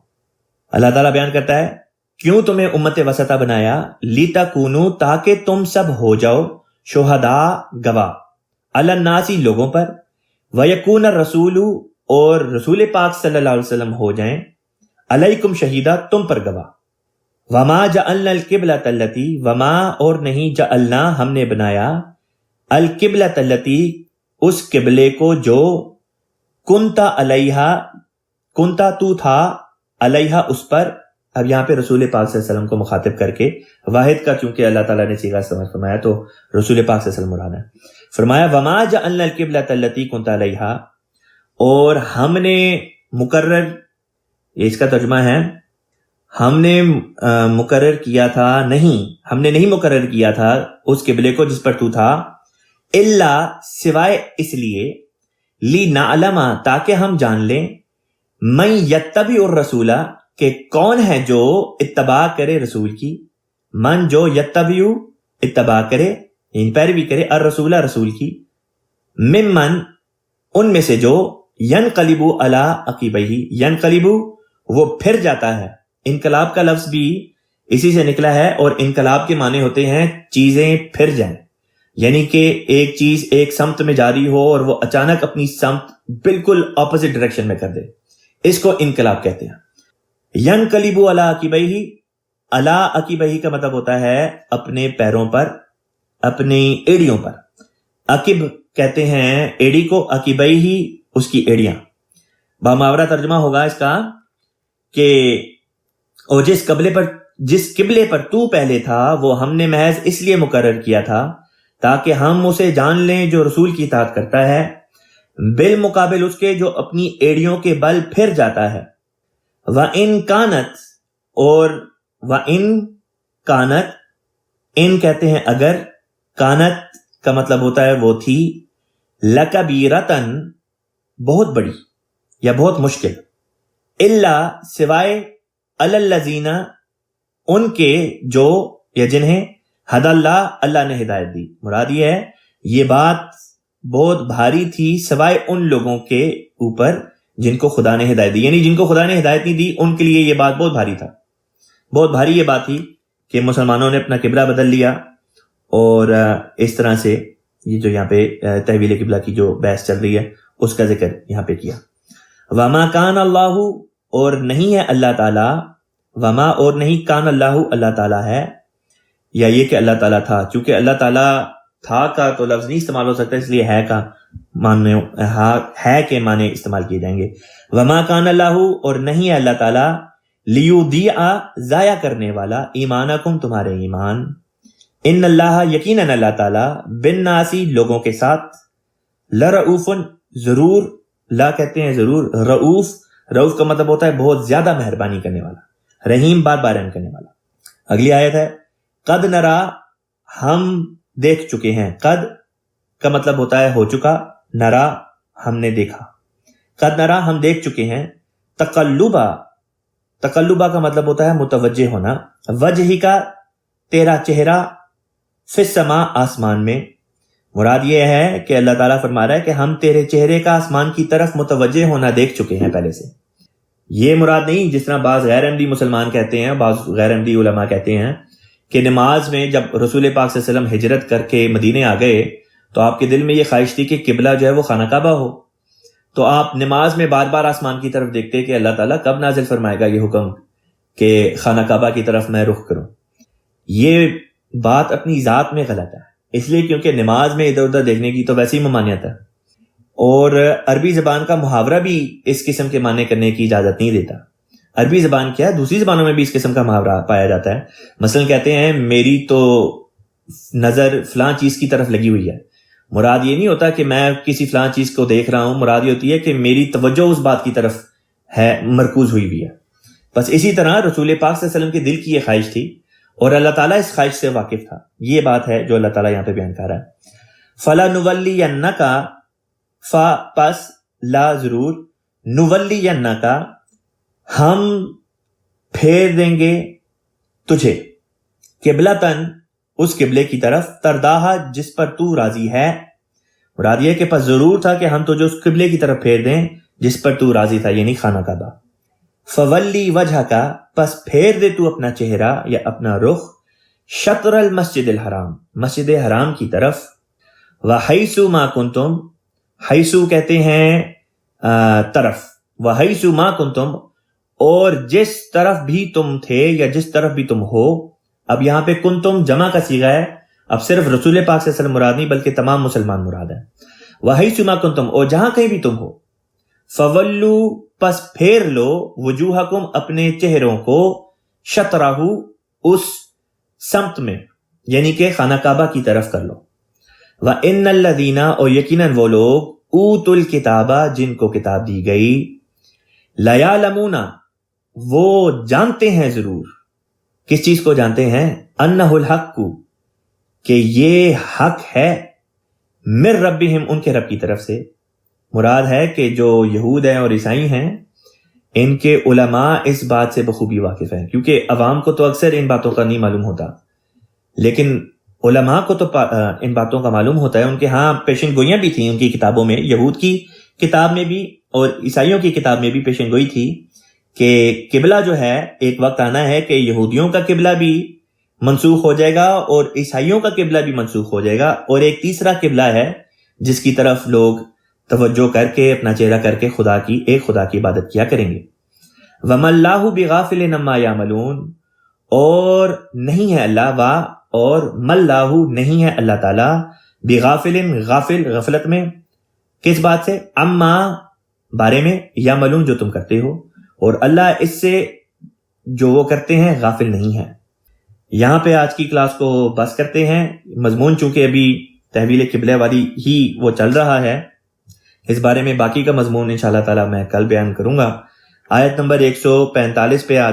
اللہ تعالیٰ بیان کرتا ہے کیوں تمہیں امت وسطہ بنایا، لِتَکُونُوا، تاکہ تم سب ہو جاؤ، شہداء، گواہ، علی الناس، لوگوں پر، وَيَكُونَ الرَّسُولُ، اور رسول پاک صلی اللہ علیہ وسلم ہو جائیں، علیکم شہیدہ، تم پر گواہ. وَمَا جَعَلْنَا الْقِبْلَةَ الَّتِي، وَمَا، اور نہیں، جَعَلْنَا، ہم نے بنایا، الْقِبْلَةَ الَّتِي، اس قبلے کو جو، کنتا علیہا، کنتا تو تھا، علیہا اس پر. اب یہاں پہ رسول پاک صلی اللہ علیہ وسلم کو مخاطب کر کے واحد کا چونکہ اللہ تعالیٰ نے صیغہ استعمال فرمایا تو رسول پاک صلی اللہ علیہ وسلم مراد ہے. فرمایا وَمَا جَعَلْنَا الْقِبْلَةَ الَّتِي كُنْتَ عَلَيْهَا، اور ہم نے مقرر، یہ اس کا ترجمہ ہے، ہم نے مقرر کیا تھا، نہیں، ہم نے نہیں مقرر کیا تھا اس قبلے کو جس پر تو تھا، الا، سوائے اس لیے، لِنَعْلَمَ، تاکہ ہم جان لیں، مَن يَتَّبِعُ الرَّسُولَ، کہ کون ہے جو اتباع کرے رسول کی، من جو، یتبع، اتباع کرے یعنی پیروی کرے، الرسول، رسول کی، ممن، ان میں سے جو، ینقلب علی عقبیہ، ینقلب، وہ پھر جاتا ہے. انقلاب کا لفظ بھی اسی سے نکلا ہے، اور انقلاب کے معنی ہوتے ہیں چیزیں پھر جائیں، یعنی کہ ایک چیز ایک سمت میں جاری ہو اور وہ اچانک اپنی سمت بالکل اپوزٹ ڈائریکشن میں کر دے، اس کو انقلاب کہتے ہیں. ینقلب علی عقبیہ، علی عقبیہ کا مطلب ہوتا ہے اپنے پیروں پر، اپنی ایڑیوں پر. عقب کہتے ہیں ایڑی کو، عقبیہ اس کی ایڑیاں. باماورہ ترجمہ ہوگا اس کا کہ اور جس قبلے پر تو پہلے تھا وہ ہم نے محض اس لیے مقرر کیا تھا تاکہ ہم اسے جان لیں جو رسول کی اطاعت کرتا ہے، بالمقابل اس کے جو اپنی ایڑیوں کے بل پھر جاتا ہے. وَإِن كَانَتْ، اور وَإِن كَانَتْ، ان کہتے ہیں اگر، کانت کا مطلب ہوتا ہے وہ تھی، لَكَبِيرَةً، بہت بڑی یا بہت مشکل، الا، سوائے، عَلَى الَّذِينَ، ان کے جو یا جنہیں، ہدى اللہ، اللہ نے ہدایت دی. مراد یہ ہے یہ بات بہت بھاری تھی سوائے ان لوگوں کے اوپر جن کو خدا نے ہدایت دی، یعنی جن کو خدا نے ہدایت نہیں دی ان کے لیے یہ بات بہت بھاری تھا. بہت بھاری یہ بات تھی کہ مسلمانوں نے اپنا قبلہ بدل لیا، اور اس طرح سے یہ جو یہاں پہ تحویل قبلہ کی جو بحث چل رہی ہے اس کا ذکر یہاں پہ کیا. وما کان اللہ، اور نہیں ہے اللہ تعالیٰ، وما، اور نہیں، کان اللہ، اللہ تعالیٰ ہے، یا یہ کہ اللہ تعالیٰ تھا، چونکہ اللہ تعالیٰ تھا کا تو لفظ نہیں استعمال ہو سکتا، اس لیے ہے کا معنی، ہے کے معنی استعمال کیے جائیں گے. وما کان اللہ، اور نہیں ہے اللہ تعالیٰ، لیضیع، ضائع کرنے والا، ایمانکم، تمہارے ایمان، ان اللہ، یقیناً اللہ تعالیٰ، بالناس، لوگوں کے ساتھ، لرؤوف، ضرور، لا کہتے ہیں ضرور، رؤوف، رؤوف کا مطلب ہوتا ہے بہت زیادہ مہربانی کرنے والا، رحیم، بار بار رحم کرنے والا. اگلی آیت ہے، قد نرا، ہم دیکھ چکے ہیں، قد کا مطلب ہوتا ہے ہو چکا، نرا، ہم نے دیکھا، قد نرا، ہم دیکھ چکے ہیں، تقلبا، تقلبا کا مطلب ہوتا ہے متوجہ ہونا، وجہ کا، تیرا چہرہ، فی السماء، آسمان میں. مراد یہ ہے کہ اللہ تعالیٰ فرما رہا ہے کہ ہم تیرے چہرے کا آسمان کی طرف متوجہ ہونا دیکھ چکے ہیں پہلے سے. یہ مراد نہیں جس طرح بعض غیر عمدی مسلمان کہتے ہیں، بعض غیر عمدی علماء کہتے ہیں کہ نماز میں جب رسول پاک صلی اللہ علیہ وسلم ہجرت کر کے مدینے آ گئے تو آپ کے دل میں یہ خواہش تھی کہ قبلہ جو ہے وہ خانہ کعبہ ہو، تو آپ نماز میں بار بار آسمان کی طرف دیکھتے کہ اللہ تعالیٰ کب نازل فرمائے گا یہ حکم کہ خانہ کعبہ کی طرف میں رخ کروں. یہ بات اپنی ذات میں غلط ہے، اس لیے کیونکہ نماز میں ادھر ادھر دیکھنے کی تو ویسے ہی ممانعت ہے، اور عربی زبان کا محاورہ بھی اس قسم کے معنی کرنے کی اجازت نہیں دیتا۔ عربی زبان کیا ہے، دوسری زبانوں میں بھی اس قسم کا محاورہ پایا جاتا ہے۔ مثلا کہتے ہیں میری تو نظر فلاں چیز کی طرف لگی ہوئی ہے، مراد یہ نہیں ہوتا کہ میں کسی فلاں چیز کو دیکھ رہا ہوں، مراد یہ ہوتی ہے کہ میری توجہ اس بات کی طرف ہے، مرکوز ہوئی ہوئی ہے۔ بس اسی طرح رسول پاک صلی اللہ علیہ وسلم کے دل کی یہ خواہش تھی اور اللہ تعالیٰ اس خواہش سے واقف تھا۔ یہ بات ہے جو اللہ تعالیٰ یہاں پہ بیان کر رہا ہے۔ فَلَنُوَلِّيَنَّكَ پس لا ضرور، نُوَلِّيَنَّكَ ہم پھیر دیں گے تجھے، قبلتاً اس قبلے کی طرف، ترداہا جس پر تو راضی ہے۔ مراد یہ کہ پس ضرور تھا کہ ہم تجھے اس قبلے کی طرف پھیر دیں جس پر تو راضی تھا، یعنی خانہ کعبہ۔ فولی وجہ کا پس پھیر دے تو اپنا چہرہ یا اپنا رخ، شطر المسجد الحرام مسجد حرام کی طرف، وحیث ما کنتم، حیثو کہتے ہیں طرف، وحیث ما کنتم اور جس طرف بھی تم تھے یا جس طرف بھی تم ہو۔ اب یہاں پہ کنتم جمع کا صیغہ ہے، اب صرف رسول پاک صلی اللہ علیہ وسلم مراد نہیں بلکہ تمام مسلمان مراد ہے۔ وحیث ما کنتم اور جہاں کہیں بھی تم ہو، فولو پس پھیر لو، وجوہکم اپنے چہروں کو، شطرہ اس سمت میں یعنی کہ خانہ کعبہ کی طرف کر لو۔ وَإِنَّ الَّذِينَ اور یقیناً وہ لوگ، اوتوا الکتاب جن کو کتاب دی گئی، لَيَعْلَمُونَ وہ جانتے ہیں ضرور، کس چیز کو جانتے ہیں؟ أَنَّهُ الْحَقُّ کہ یہ حق ہے، مِن ربہم ان کے رب کی طرف سے۔ مراد ہے کہ جو یہود ہیں اور عیسائی ہیں ان کے علماء اس بات سے بخوبی واقف ہیں، کیونکہ عوام کو تو اکثر ان باتوں کا نہیں معلوم ہوتا، لیکن علماء کو تو ان باتوں کا معلوم ہوتا ہے۔ ان کے ہاں پیشن گوئیاں بھی تھیں ان کی کتابوں میں، یہود کی کتاب میں بھی اور عیسائیوں کی کتاب میں بھی پیشن گوئی تھی کہ قبلہ جو ہے ایک وقت آنا ہے کہ یہودیوں کا قبلہ بھی منسوخ ہو جائے گا اور عیسائیوں کا قبلہ بھی منسوخ ہو جائے گا، اور ایک تیسرا قبلہ ہے جس کی طرف لوگ توجہ کر کے اپنا چہرہ کر کے ایک خدا کی عبادت کیا کریں گے۔ وَمَا اللَّهُ بِغَافِلٍ عَمَّا يَعْمَلُونَ اور نہیں ہے اللہ اور مَلَّهُ نہیں ہے اللہ تعالیٰ بِغَافِلٍ غافل غفلت میں، کس بات سے؟ عَمَّا بارے میں، يَعْمَلُونَ جو تم کرتے ہو، اور اللہ اس سے جو وہ کرتے ہیں غافل نہیں ہے۔ یہاں پہ آج کی کلاس کو بس کرتے ہیں، مضمون چونکہ ابھی تحویل قبلہ والی ہی وہ چل رہا ہے، اس بارے میں باقی کا مضمون انشاءاللہ تعالی میں کل بیان کروں گا۔ آیت نمبر 145 پہ آج